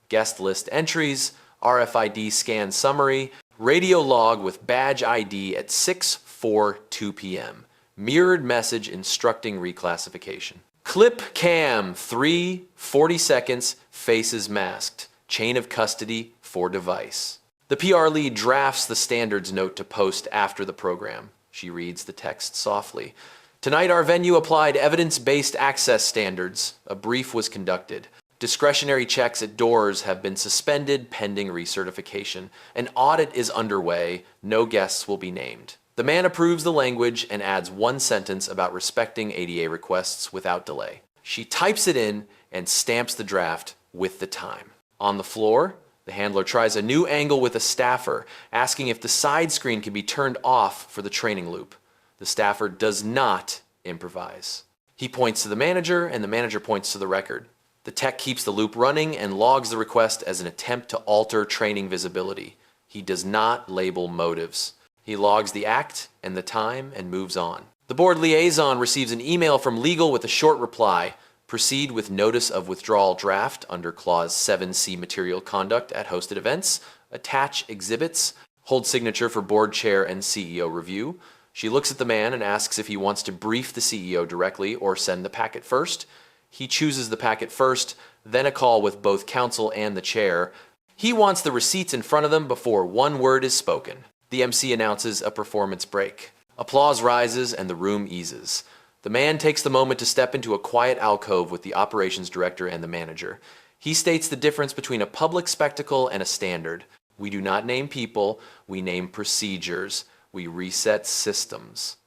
[SPEAKER 2] Guest list entries, RFID scan summary, radio log with badge ID at 6:42 p.m. Mirrored message instructing reclassification. Clip cam, 40 seconds, faces masked. Chain of custody for device. The PR lead drafts the standards note to post after the program. She reads the text softly. Tonight our venue applied evidence-based access standards. A brief was conducted. Discretionary checks at doors have been suspended pending recertification. An audit is underway. No guests will be named. The man approves the language and adds one sentence about respecting ADA requests without delay. She types it in and stamps the draft with the time. On the floor, the handler tries a new angle with a staffer, asking if the side screen can be turned off for the training loop. The staffer does not improvise. He points to the manager, and the manager points to the record. The tech keeps the loop running and logs the request as an attempt to alter training visibility. He does not label motives. He logs the act and the time and moves on. The board liaison receives an email from legal with a short reply. Proceed with notice of withdrawal draft under Clause 7C material conduct at hosted events. Attach exhibits. Hold signature for board chair and CEO review. She looks at the man and asks if he wants to brief the CEO directly or send the packet first. He chooses the packet first, then a call with both counsel and the chair. He wants the receipts in front of them before one word is spoken. The MC announces a performance break. Applause rises and the room eases. The man takes the moment to step into a quiet alcove with the operations director and the manager. He states the difference between a public spectacle and a standard. We do not name people, we name procedures. We reset systems.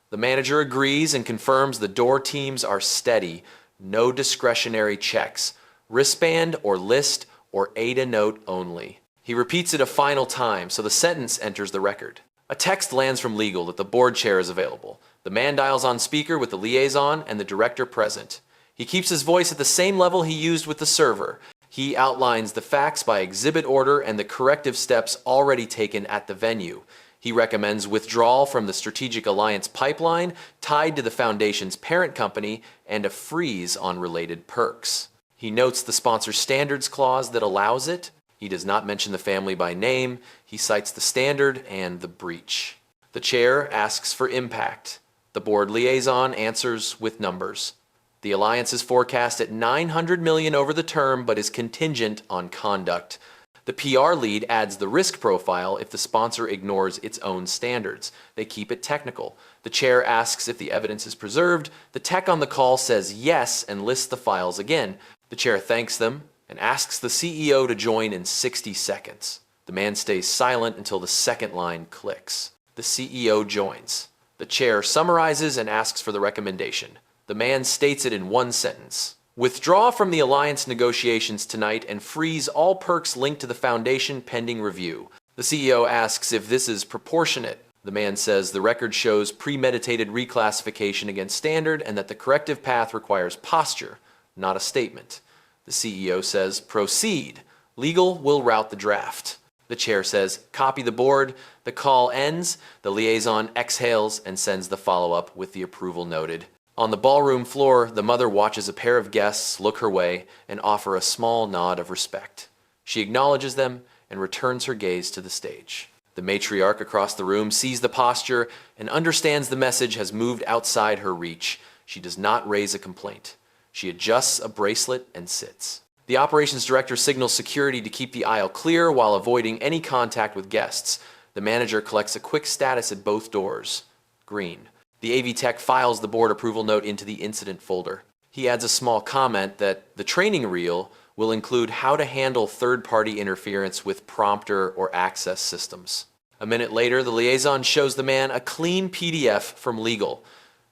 [SPEAKER 2] The manager agrees and confirms the door teams are steady. No discretionary checks. Wristband or list or ADA note only. He repeats it a final time, so the sentence enters the record. A text lands from legal that the board chair is available. The man dials on speaker with the liaison and the director present. He keeps his voice at the same level he used with the server. He outlines the facts by exhibit order and the corrective steps already taken at the venue. He recommends withdrawal from the Strategic Alliance pipeline tied to the Foundation's parent company and a freeze on related perks. He notes the sponsor standards clause that allows it. He does not mention the family by name. He cites the standard and the breach. The chair asks for impact. The board liaison answers with numbers. The alliance is forecast at $900 million over the term, but is contingent on conduct. The PR lead adds the risk profile if the sponsor ignores its own standards. They keep it technical. The chair asks if the evidence is preserved. The tech on the call says yes and lists the files again. The chair thanks them and asks the CEO to join in 60 seconds. The man stays silent until the second line clicks. The CEO joins. The chair summarizes and asks for the recommendation. The man states it in one sentence. Withdraw from the alliance negotiations tonight and freeze all perks linked to the Foundation pending review. The CEO asks if this is proportionate. The man says the record shows premeditated reclassification against standard and that the corrective path requires posture, not a statement. The CEO says, proceed. Legal will route the draft. The chair says, copy the board. The call ends. The liaison exhales and sends the follow-up with the approval noted. On the ballroom floor, the mother watches a pair of guests look her way and offer a small nod of respect. She acknowledges them and returns her gaze to the stage. The matriarch across the room sees the posture and understands the message has moved outside her reach. She does not raise a complaint. She adjusts a bracelet and sits. The operations director signals security to keep the aisle clear while avoiding any contact with guests. The manager collects a quick status at both doors. Green. The AV tech files the board approval note into the incident folder. He adds a small comment that the training reel will include how to handle third-party interference with prompter or access systems. A minute later, the liaison shows the man a clean PDF from legal.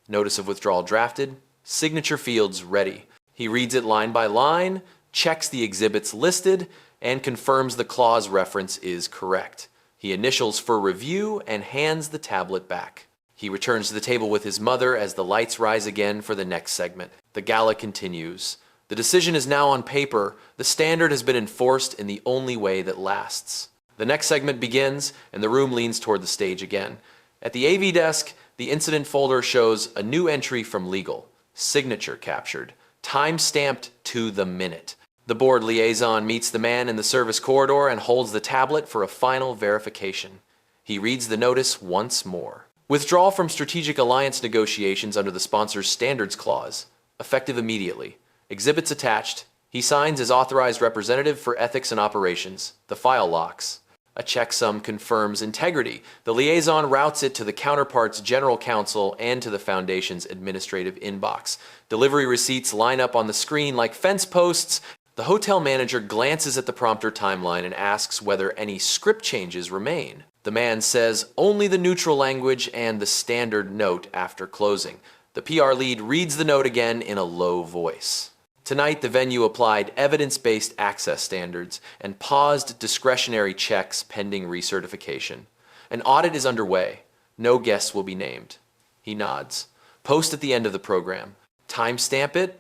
[SPEAKER 2] Notice of withdrawal drafted, signature fields ready. He reads it line by line, checks the exhibits listed, and confirms the clause reference is correct. He initials for review and hands the tablet back. He returns to the table with his mother as the lights rise again for the next segment. The gala continues. The decision is now on paper. The standard has been enforced in the only way that lasts. The next segment begins, and the room leans toward the stage again. At the AV desk, the incident folder shows a new entry from legal. Signature captured. Time stamped to the minute. The board liaison meets the man in the service corridor and holds the tablet for a final verification. He reads the notice once more. Withdrawal from strategic alliance negotiations under the sponsor's standards clause. Effective immediately. Exhibits attached. He signs as authorized representative for ethics and operations. The file locks. A checksum confirms integrity. The liaison routes it to the counterpart's general counsel and to the foundation's administrative inbox. Delivery receipts line up on the screen like fence posts. The hotel manager glances at the prompter timeline and asks whether any script changes remain. The man says only the neutral language and the standard note after closing. The PR lead reads the note again in a low voice. Tonight, the venue applied evidence-based access standards and paused discretionary checks pending recertification. An audit is underway. No guests will be named. He nods. Post at the end of the program. Timestamp it.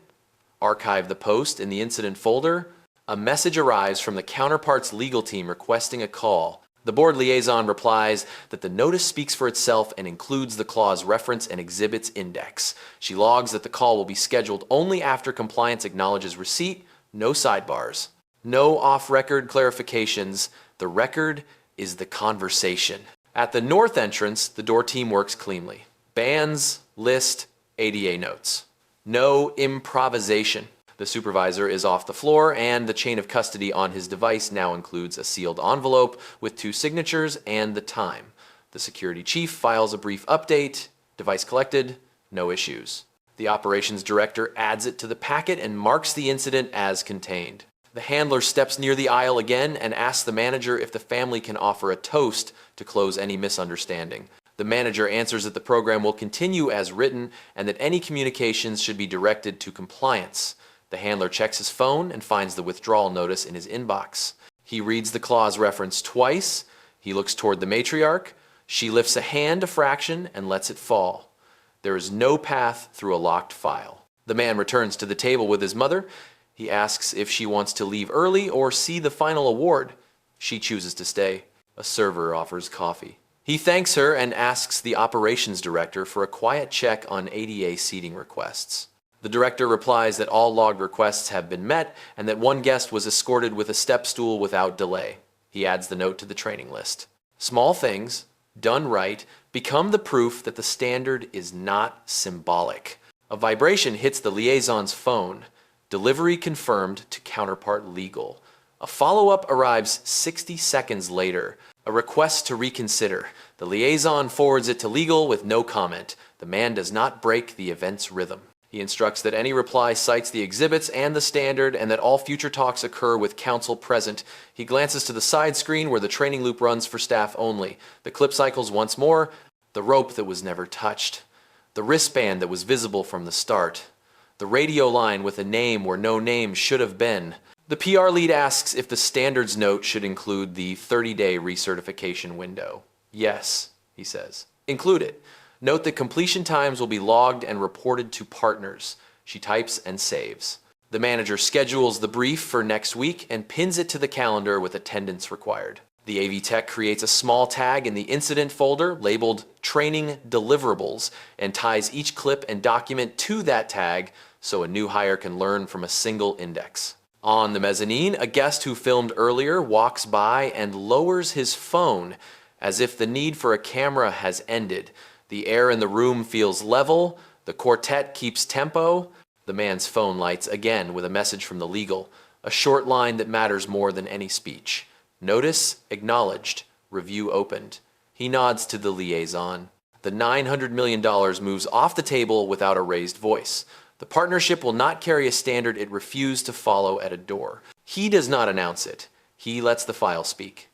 [SPEAKER 2] Archive the post in the incident folder. A message arrives from the counterpart's legal team requesting a call. The board liaison replies that the notice speaks for itself and includes the clause reference and exhibits index. She logs that the call will be scheduled only after compliance acknowledges receipt, no sidebars. No off-record clarifications. The record is the conversation. At the north entrance, the door team works cleanly. Bands, list, ADA notes. No improvisation. The supervisor is off the floor, and the chain of custody on his device now includes a sealed envelope with 2 signatures and the time. The security chief files a brief update. Device collected, no issues. The operations director adds it to the packet and marks the incident as contained. The handler steps near the aisle again and asks the manager if the family can offer a toast to close any misunderstanding. The manager answers that the program will continue as written and that any communications should be directed to compliance. The handler checks his phone and finds the withdrawal notice in his inbox. He reads the clause reference twice. He looks toward the matriarch. She lifts a hand a fraction and lets it fall. There is no path through a locked file. The man returns to the table with his mother. He asks if she wants to leave early or see the final award. She chooses to stay. A server offers coffee. He thanks her and asks the operations director for a quiet check on ADA seating requests. The director replies that all logged requests have been met and that one guest was escorted with a step stool without delay. He adds the note to the training list. Small things, done right, become the proof that the standard is not symbolic. A vibration hits the liaison's phone. Delivery confirmed to counterpart legal. A follow-up arrives 60 seconds later. A request to reconsider. The liaison forwards it to legal with no comment. The man does not break the event's rhythm. He instructs that any reply cites the exhibits and the standard and that all future talks occur with counsel present. He glances to the side screen where the training loop runs for staff only. The clip cycles once more. The rope that was never touched. The wristband that was visible from the start. The radio line with a name where no name should have been. The PR lead asks if the standards note should include the 30-day recertification window. Yes, he says. Include it. Note that completion times will be logged and reported to partners. She types and saves. The manager schedules the brief for next week and pins it to the calendar with attendance required. The AV tech creates a small tag in the incident folder labeled Training Deliverables and ties each clip and document to that tag so a new hire can learn from a single index. On the mezzanine, a guest who filmed earlier walks by and lowers his phone as if the need for a camera has ended. The air in the room feels level. The quartet keeps tempo. The man's phone lights again with a message from the legal, a short line that matters more than any speech. Notice acknowledged. Review opened. He nods to the liaison. The $900 million moves off the table without a raised voice. The partnership will not carry a standard it refused to follow at a door. He does not announce it. He lets the file speak.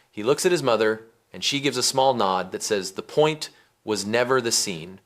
[SPEAKER 2] He looks at his mother, and she gives a small nod that says the point was never the scene.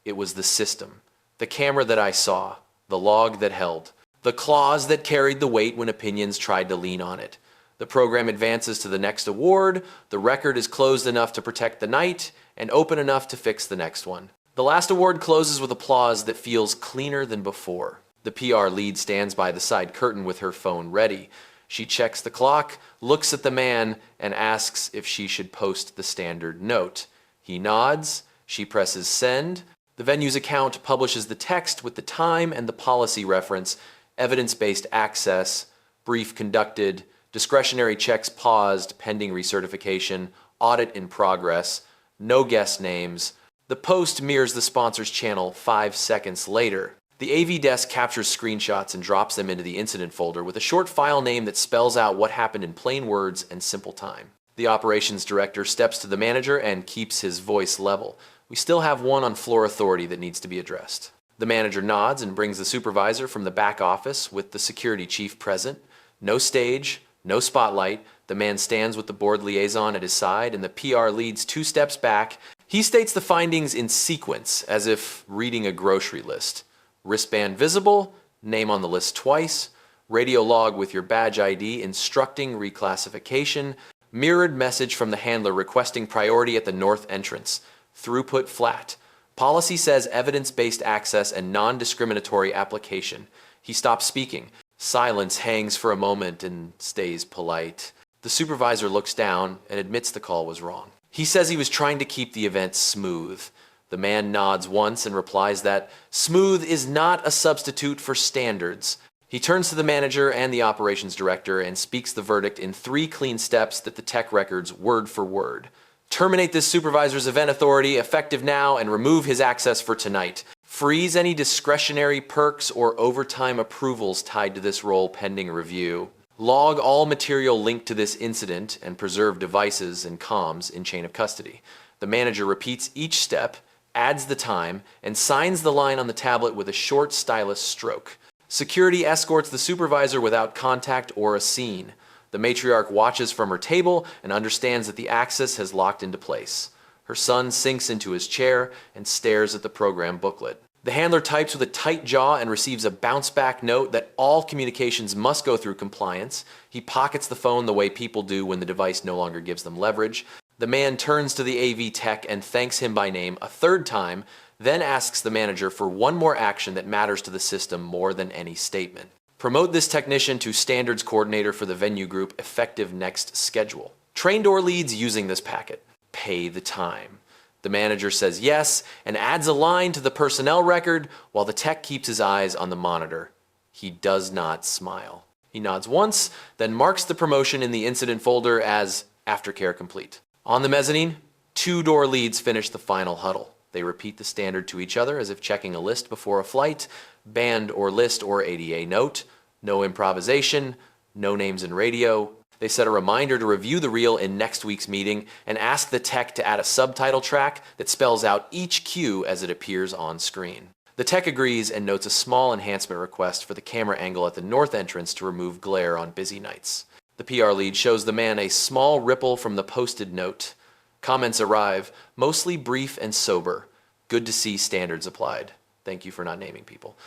[SPEAKER 2] It was the system. The camera that I saw. The log that held. the clause that carried the weight when opinions tried to lean on it. The program advances to the next award, the record is closed enough to protect the night, and open enough to fix the next one. The last award closes with applause that feels cleaner than before. The PR lead stands by the side curtain with her phone ready. She checks the clock, looks at the man, and asks if she should post the standard note. He nods, she presses send. The venue's account publishes the text with the time and the policy reference, evidence-based access, brief conducted, discretionary checks paused, pending recertification, audit in progress, no guest names. The post mirrors the sponsor's channel 5 seconds later. The AV desk captures screenshots and drops them into the incident folder with a short file name that spells out what happened in plain words and simple time. The operations director steps to the manager and keeps his voice level. We still have one on-floor authority that needs to be addressed. The manager nods and brings the supervisor from the back office with the security chief present. No stage, no spotlight. The man stands with the board liaison at his side and the PR leads 2 steps back. He states the findings in sequence, as if reading a grocery list. Wristband visible, name on the list twice, radio log with your badge ID instructing reclassification, mirrored message from the handler requesting priority at the north entrance, throughput flat. Policy says evidence-based access and non-discriminatory application. He stops speaking. Silence hangs for a moment and stays polite. The supervisor looks down and admits the call was wrong. He says he was trying to keep the event smooth. The man nods once and replies that smooth is not a substitute for standards. He turns to the manager and the operations director and speaks the verdict in 3 clean steps that the tech records word for word. Terminate this supervisor's event authority effective now and remove his access for tonight. Freeze any discretionary perks or overtime approvals tied to this role pending review. Log all material linked to this incident and preserve devices and comms in chain of custody. The manager repeats each step, adds the time, and signs the line on the tablet with a short stylus stroke. Security escorts the supervisor without contact or a scene. The matriarch watches from her table and understands that the access has locked into place. Her son sinks into his chair and stares at the program booklet. The handler types with a tight jaw and receives a bounce-back note that all communications must go through compliance. He pockets the phone the way people do when the device no longer gives them leverage. The man turns to the AV tech and thanks him by name a 3rd time, then asks the manager for one more action that matters to the system more than any statement. Promote this technician to standards coordinator for the venue group effective next schedule. Train door leads using this packet. Pay the time. The manager says yes and adds a line to the personnel record while the tech keeps his eyes on the monitor. He does not smile. He nods once, then marks the promotion in the incident folder as aftercare complete. On the mezzanine, 2 door leads finish the final huddle. They repeat the standard to each other as if checking a list before a flight, band or list or ADA note, no improvisation, no names in radio. They set a reminder to review the reel in next week's meeting and ask the tech to add a subtitle track that spells out each cue as it appears on screen. The tech agrees and notes a small enhancement request for the camera angle at the north entrance to remove glare on busy nights. The PR lead shows the man a small ripple from the posted note. Comments arrive, mostly brief and sober. Good to see standards applied. Thank you for not naming people.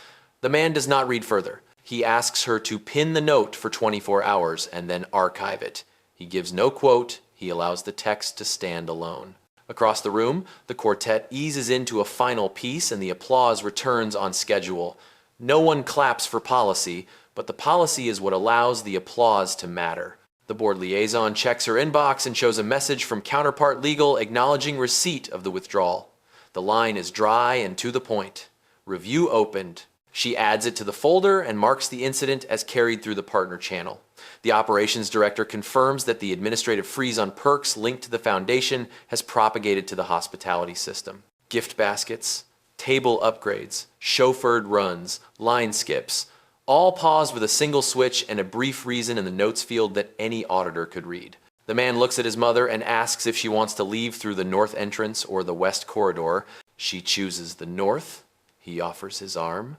[SPEAKER 2] The man does not read further. He asks her to pin the note for 24 hours and then archive it. He gives no quote. He allows the text to stand alone. Across the room, the quartet eases into a final piece and the applause returns on schedule. No one claps for policy, but the policy is what allows the applause to matter. The board liaison checks her inbox and shows a message from counterpart legal acknowledging receipt of the withdrawal. The line is dry and to the point. Review opened. She adds it to the folder and marks the incident as carried through the partner channel. The operations director confirms that the administrative freeze on perks linked to the foundation has propagated to the hospitality system. Gift baskets, table upgrades, chauffeured runs, line skips, all paused with a single switch and a brief reason in the notes field that any auditor could read. The man looks at his mother and asks if she wants to leave through the north entrance or the west corridor. She chooses the north. He offers his arm.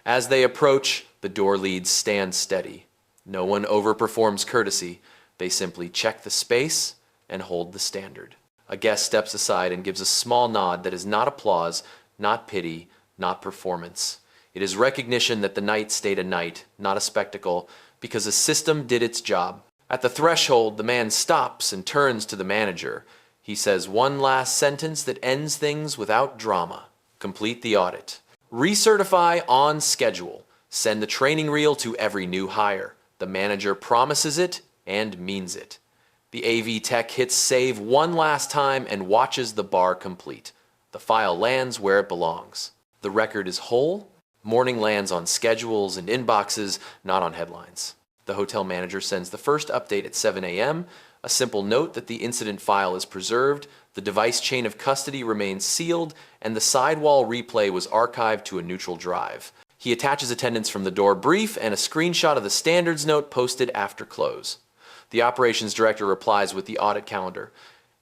[SPEAKER 2] As they approach, the door leads stand steady. No one overperforms courtesy. They simply check the space and hold the standard. A guest steps aside and gives a small nod that is not applause, not pity, not performance. It is recognition that the night stayed a night, not a spectacle, because the system did its job. At the threshold, the man stops and turns to the manager. He says one last sentence that ends things without drama. Complete the audit. Recertify on schedule. Send the training reel to every new hire. The manager promises it and means it. The AV tech hits save one last time and watches the bar complete. The file lands where it belongs. The record is whole. Morning lands on schedules and inboxes, not on headlines. The hotel manager sends the first update at 7 a.m., a simple note that the incident file is preserved, the device chain of custody remains sealed, and the sidewall replay was archived to a neutral drive. He attaches attendance from the door brief and a screenshot of the standards note posted after close. The operations director replies with the audit calendar.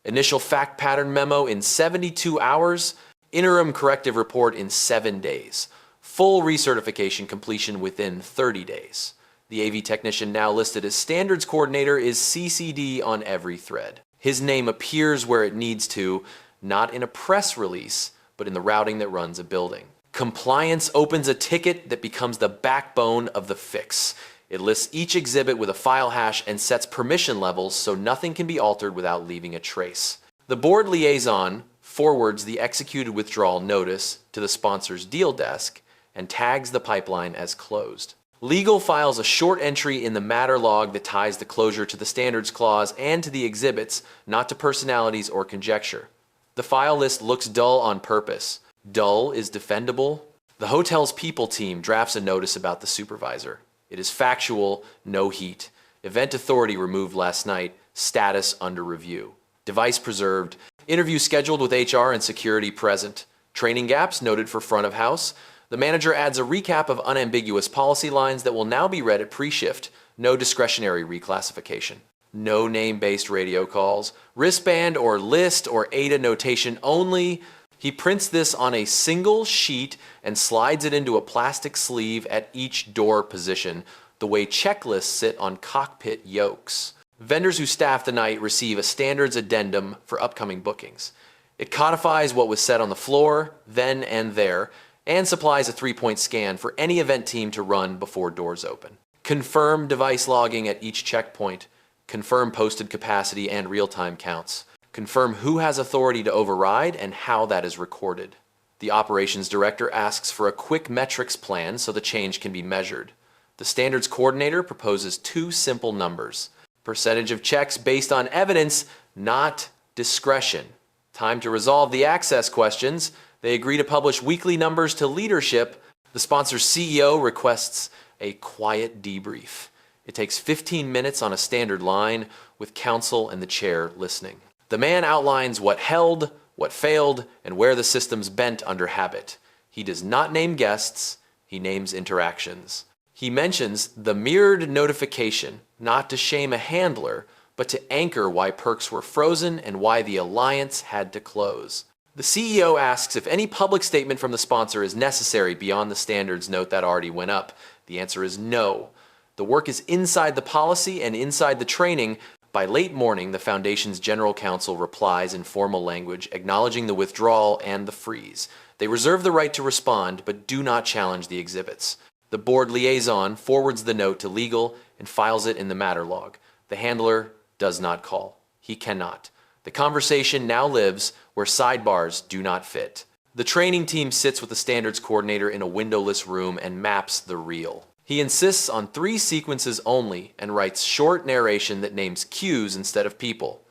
[SPEAKER 2] Initial fact pattern memo in 72 hours, interim corrective report in 7 days. Full recertification completion within 30 days. The AV technician now listed as standards coordinator is CC'd on every thread. His name appears where it needs to, not in a press release, but in the routing that runs a building. Compliance opens a ticket that becomes the backbone of the fix. It lists each exhibit with a file hash and sets permission levels so nothing can be altered without leaving a trace. The board liaison forwards the executed withdrawal notice to the sponsor's deal desk and tags the pipeline as closed. Legal files a short entry in the matter log that ties the closure to the standards clause and to the exhibits, not to personalities or conjecture. The file list looks dull on purpose. Dull is defendable. The hotel's people team drafts a notice about the supervisor. It is factual, no heat. Event authority removed last night, status under review. Device preserved. Interview scheduled with HR and security present. Training gaps noted for front of house. The manager adds a recap of unambiguous policy lines that will now be read at pre-shift. No discretionary reclassification. No name-based radio calls. Wristband or list or ADA notation only. He prints this on a single sheet and slides it into a plastic sleeve at each door position, the way checklists sit on cockpit yokes. Vendors who staff the night receive a standards addendum for upcoming bookings. It codifies what was said on the floor, then and there, and supplies a 3-point scan for any event team to run before doors open. Confirm device logging at each checkpoint. Confirm posted capacity and real-time counts. Confirm who has authority to override and how that is recorded. The operations director asks for a quick metrics plan so the change can be measured. The standards coordinator proposes 2 simple numbers. Percentage of checks based on evidence, not discretion. Time to resolve the access questions. They agree to publish weekly numbers to leadership. The sponsor's CEO requests a quiet debrief. It takes 15 minutes on a standard line with counsel and the chair listening. The man outlines what held, what failed, and where the system's bent under habit. He does not name guests, he names interactions. He mentions the mirrored notification, not to shame a handler, but to anchor why perks were frozen and why the alliance had to close. The CEO asks if any public statement from the sponsor is necessary beyond the standards note that already went up. The answer is no. The work is inside the policy and inside the training. By late morning, the Foundation's General Counsel replies in formal language, acknowledging the withdrawal and the freeze. They reserve the right to respond, but do not challenge the exhibits. The board liaison forwards the note to legal and files it in the matter log. The handler does not call. He cannot. The conversation now lives where sidebars do not fit. The training team sits with the standards coordinator in a windowless room and maps the reel. He insists on 3 sequences only and writes short narration that names cues instead of people.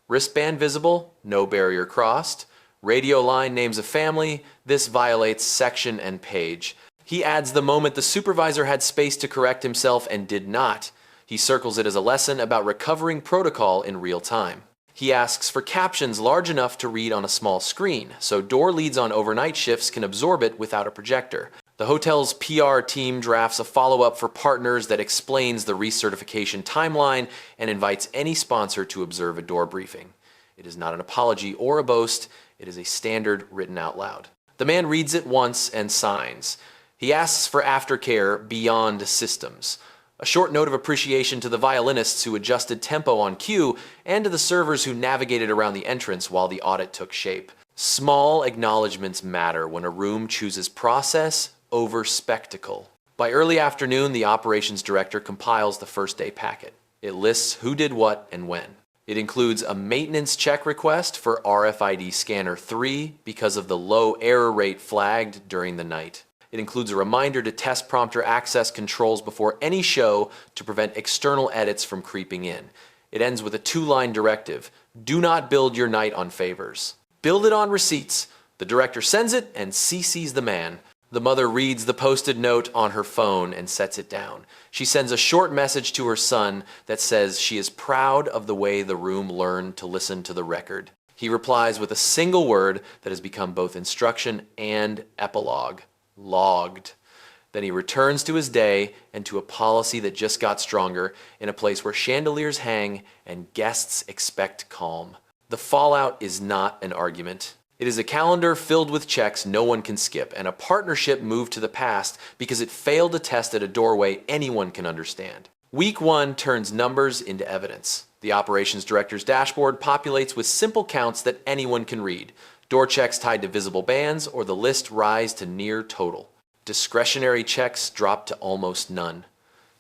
[SPEAKER 2] Wristband visible, no barrier crossed. Radio line names a family, this violates section and page. He adds the moment the supervisor had space to correct himself and did not. He circles it as a lesson about recovering protocol in real time. He asks for captions large enough to read on a small screen, so door leads on overnight shifts can absorb it without a projector. The hotel's PR team drafts a follow-up for partners that explains the recertification timeline and invites any sponsor to observe a door briefing. It is not an apology or a boast, it is a standard written out loud. The man reads it once and signs. He asks for aftercare beyond systems. A short note of appreciation to the violinists who adjusted tempo on cue and to the servers who navigated around the entrance while the audit took shape. Small acknowledgments matter when a room chooses process over spectacle. By early afternoon, the operations director compiles the first day packet. It lists who did what and when. It includes a maintenance check request for RFID scanner 3 because of the low error rate flagged during the night. It includes a reminder to test prompter access controls before any show to prevent external edits from creeping in. It ends with a 2-line directive: do not build your night on favors. Build it on receipts. The director sends it and CCs the man. The mother reads the posted note on her phone and sets it down. She sends a short message to her son that says she is proud of the way the room learned to listen to the record. He replies with a single word that has become both instruction and epilogue: logged. Then he returns to his day and to a policy that just got stronger in a place where chandeliers hang and guests expect calm. The fallout is not an argument. It is a calendar filled with checks no one can skip, and a partnership moved to the past because it failed to test at a doorway anyone can understand. Week 1 turns numbers into evidence. The operations director's dashboard populates with simple counts that anyone can read. Door checks tied to visible bands or the list rise to near total. Discretionary checks drop to almost none.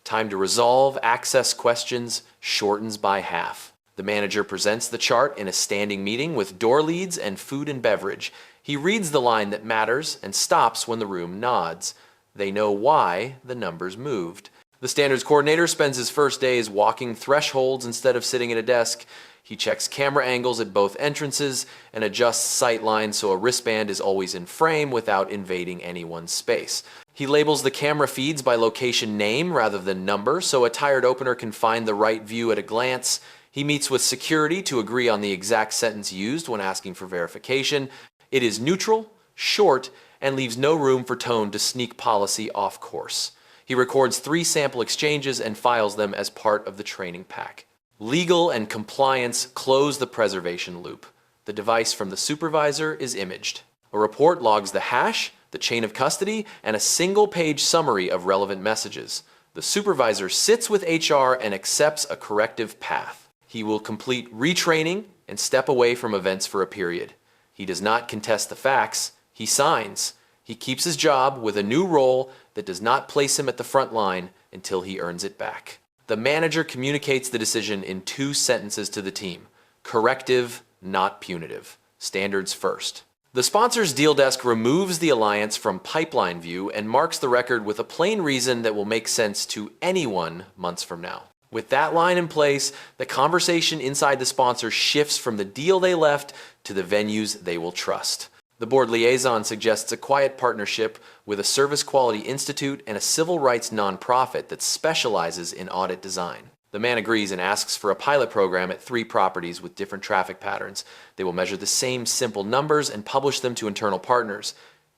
[SPEAKER 2] Time to resolve access questions shortens by half. The manager presents the chart in a standing meeting with door leads and food and beverage. He reads the line that matters and stops when the room nods. They know why the numbers moved. The standards coordinator spends his first days walking thresholds instead of sitting at a desk. He checks camera angles at both entrances and adjusts sight lines so a wristband is always in frame without invading anyone's space. He labels the camera feeds by location name rather than number so a tired opener can find the right view at a glance. He meets with security to agree on the exact sentence used when asking for verification. It is neutral, short, and leaves no room for tone to sneak policy off course. He records 3 sample exchanges and files them as part of the training pack. Legal and compliance close the preservation loop. The device from the supervisor is imaged. A report logs the hash, the chain of custody, and a single-page summary of relevant messages. The supervisor sits with HR and accepts a corrective path. He will complete retraining and step away from events for a period. He does not contest the facts. He signs. He keeps his job with a new role that does not place him at the front line until he earns it back. The manager communicates the decision in 2 sentences to the team: corrective, not punitive. Standards first. The sponsor's deal desk removes the alliance from pipeline view and marks the record with a plain reason that will make sense to anyone months from now. With that line in place, the conversation inside the sponsor shifts from the deal they left to the venues they will trust. The board liaison suggests a quiet partnership with a Service Quality Institute and a civil rights nonprofit that specializes in audit design. The man agrees and asks for a pilot program at 3 properties with different traffic patterns. They will measure the same simple numbers and publish them to internal partners.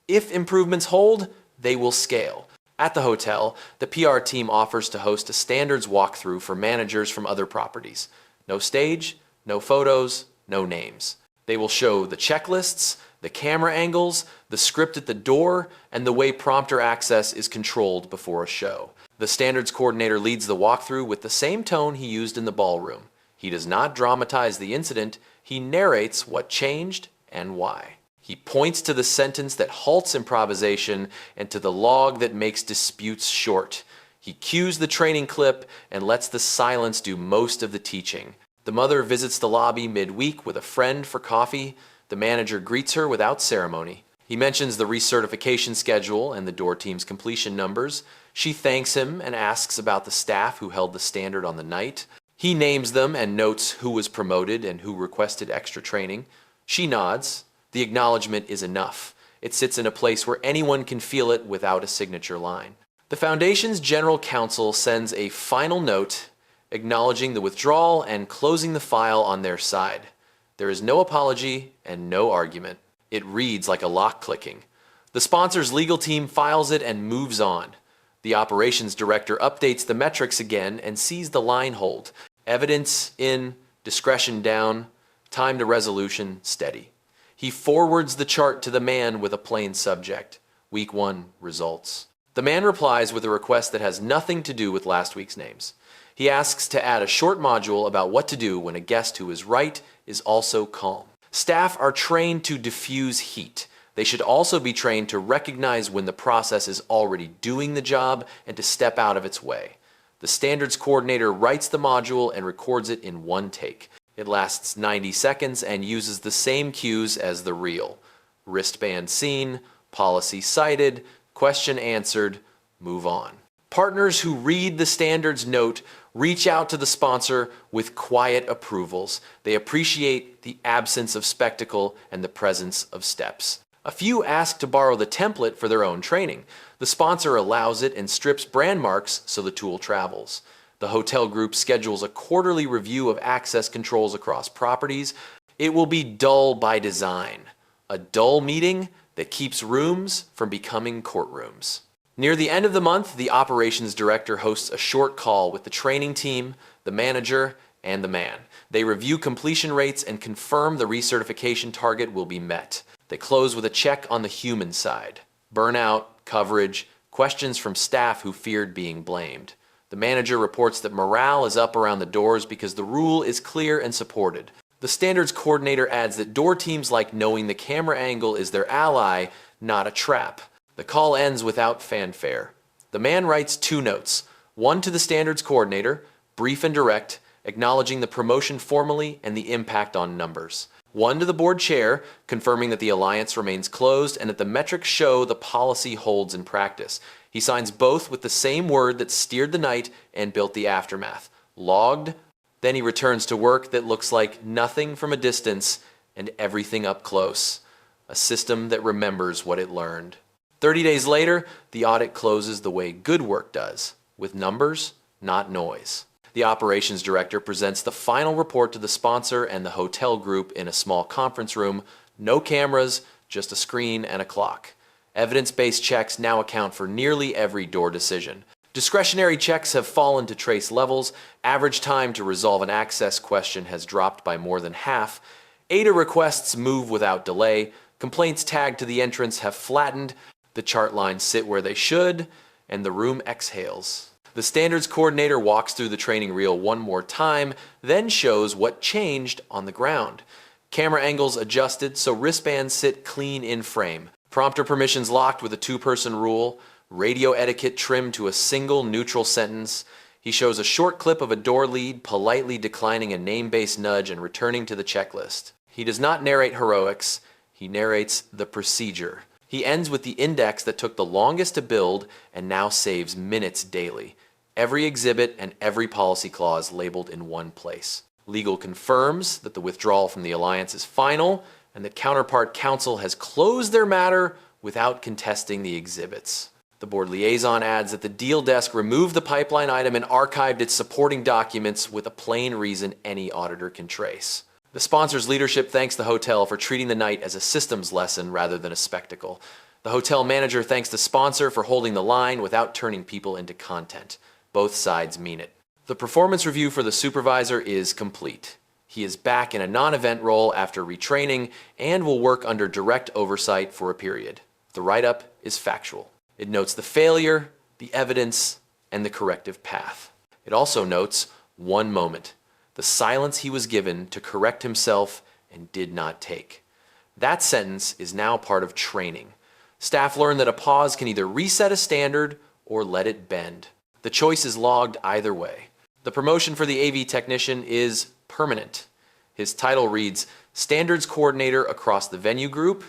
[SPEAKER 2] If improvements hold, they will scale. At the hotel, the PR team offers to host a standards walkthrough for managers from other properties. No stage, no photos, no names. They will show the checklists, the camera angles, the script at the door, and the way prompter access is controlled before a show. The standards coordinator leads the walkthrough with the same tone he used in the ballroom. He does not dramatize the incident, he narrates what changed and why. He points to the sentence that halts improvisation and to the log that makes disputes short. He cues the training clip and lets the silence do most of the teaching. The mother visits the lobby midweek with a friend for coffee. The manager greets her without ceremony. He mentions the recertification schedule and the door team's completion numbers. She thanks him and asks about the staff who held the standard on the night. He names them and notes who was promoted and who requested extra training. She nods. The acknowledgement is enough. It sits in a place where anyone can feel it without a signature line. The Foundation's General Counsel sends a final note acknowledging the withdrawal and closing the file on their side. There is no apology and no argument. It reads like a lock clicking. The sponsor's legal team files it and moves on. The operations director updates the metrics again and sees the line hold. Evidence in, discretion down, time to resolution steady. He forwards the chart to the man with a plain subject: Week 1 results. The man replies with a request that has nothing to do with last week's names. He asks to add a short module about what to do when a guest who is right is also calm. Staff are trained to diffuse heat. They should also be trained to recognize when the process is already doing the job and to step out of its way. The standards coordinator writes the module and records it in one take. It lasts 90 seconds and uses the same cues as the reel. Wristband seen, policy cited, question answered, move on. Partners who read the standards note reach out to the sponsor with quiet approvals. They appreciate the absence of spectacle and the presence of steps. A few ask to borrow the template for their own training. The sponsor allows it and strips brand marks so the tool travels. The hotel group schedules a quarterly review of access controls across properties. It will be dull by design. A dull meeting that keeps rooms from becoming courtrooms. Near the end of the month, the operations director hosts a short call with the training team, the manager, and the man. They review completion rates and confirm the recertification target will be met. They close with a check on the human side. Burnout, coverage, questions from staff who feared being blamed. The manager reports that morale is up around the doors because the rule is clear and supported. The standards coordinator adds that door teams like knowing the camera angle is their ally, not a trap. The call ends without fanfare. The man writes 2 notes, one to the standards coordinator, brief and direct, acknowledging the promotion formally and the impact on numbers. One to the board chair, confirming that the alliance remains closed and that the metrics show the policy holds in practice. He signs both with the same word that steered the night and built the aftermath. Logged. Then he returns to work that looks like nothing from a distance and everything up close. A system that remembers what it learned. 30 days later, the audit closes the way good work does, with numbers, not noise. The operations director presents the final report to the sponsor and the hotel group in a small conference room. No cameras, just a screen and a clock. Evidence-based checks now account for nearly every door decision. Discretionary checks have fallen to trace levels. Average time to resolve an access question has dropped by more than half. ADA requests move without delay. Complaints tagged to the entrance have flattened. The chart lines sit where they should, and the room exhales. The standards coordinator walks through the training reel one more time, then shows what changed on the ground. Camera angles adjusted so wristbands sit clean in frame. Prompter permissions locked with a 2-person rule. Radio etiquette trimmed to a single neutral sentence. He shows a short clip of a door lead, politely declining a name-based nudge and returning to the checklist. He does not narrate heroics. He narrates the procedure. He ends with the index that took the longest to build and now saves minutes daily. Every exhibit and every policy clause labeled in one place. Legal confirms that the withdrawal from the alliance is final and that counterpart counsel has closed their matter without contesting the exhibits. The board liaison adds that the deal desk removed the pipeline item and archived its supporting documents with a plain reason any auditor can trace. The sponsor's leadership thanks the hotel for treating the night as a systems lesson rather than a spectacle. The hotel manager thanks the sponsor for holding the line without turning people into content. Both sides mean it. The performance review for the supervisor is complete. He is back in a non-event role after retraining and will work under direct oversight for a period. The write-up is factual. It notes the failure, the evidence, and the corrective path. It also notes one moment. The silence he was given to correct himself and did not take. That sentence is now part of training. Staff learn that a pause can either reset a standard or let it bend. The choice is logged either way. The promotion for the AV technician is permanent. His title reads Standards Coordinator across the venue group,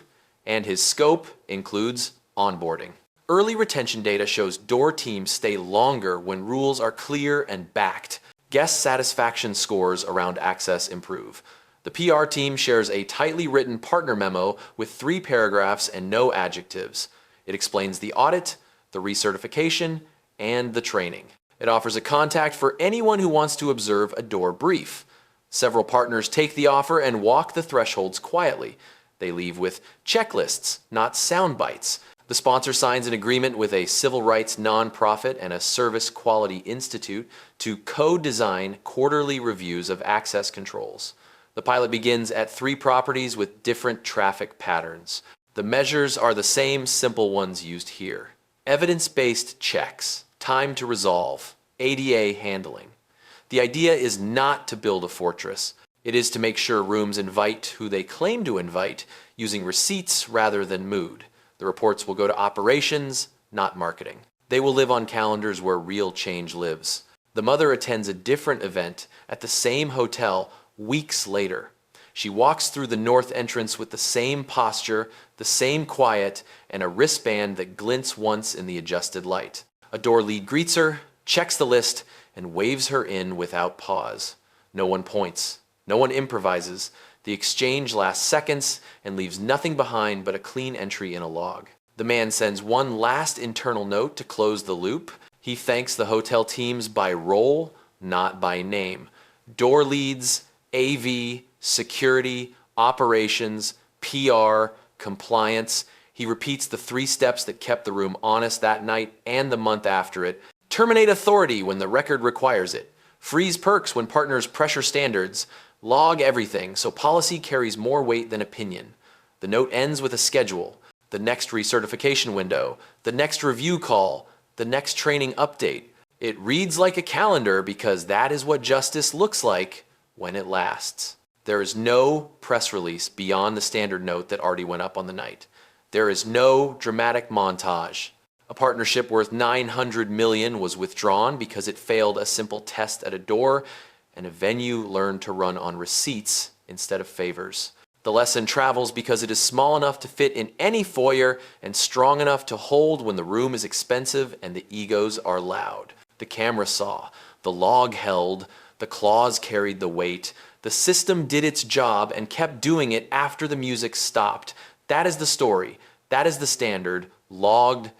[SPEAKER 2] and his scope includes onboarding. Early retention data shows door teams stay longer when rules are clear and backed. Guest satisfaction scores around access improve. The PR team shares a tightly written partner memo with 3 paragraphs and no adjectives. It explains the audit, the recertification, and the training. It offers a contact for anyone who wants to observe a door brief. Several partners take the offer and walk the thresholds quietly. They leave with checklists, not sound bites. The sponsor signs an agreement with a civil rights nonprofit and a service quality institute to co-design quarterly reviews of access controls. The pilot begins at 3 properties with different traffic patterns. The measures are the same simple ones used here. Evidence-based checks, time to resolve, ADA handling. The idea is not to build a fortress. It is to make sure rooms invite who they claim to invite, using receipts rather than mood. The reports will go to operations, not marketing. They will live on calendars where real change lives. The mother attends a different event at the same hotel weeks later. She walks through the north entrance with the same posture, the same quiet, and a wristband that glints once in the adjusted light. A door lead greets her, checks the list, and waves her in without pause. No one points. No one improvises. The exchange lasts seconds and leaves nothing behind but a clean entry in a log. The man sends one last internal note to close the loop. He thanks the hotel teams by role, not by name. Door leads, AV, security, operations, PR, compliance. He repeats the 3 steps that kept the room honest that night and the month after it. Terminate authority when the record requires it. Freeze perks when partners pressure standards. Log everything so policy carries more weight than opinion. The note ends with a schedule. The next recertification window. The next review call. The next training update. It reads like a calendar because that is what justice looks like when it lasts. There is no press release beyond the standard note that already went up on the night. There is no dramatic montage. A partnership worth $900 million was withdrawn because it failed a simple test at a door, and a venue learned to run on receipts instead of favors. The lesson travels because it is small enough to fit in any foyer and strong enough to hold when the room is expensive and the egos are loud. The camera saw, the log held, the claws carried the weight. The system did its job and kept doing it after the music stopped. That is the story. That is the standard, logged,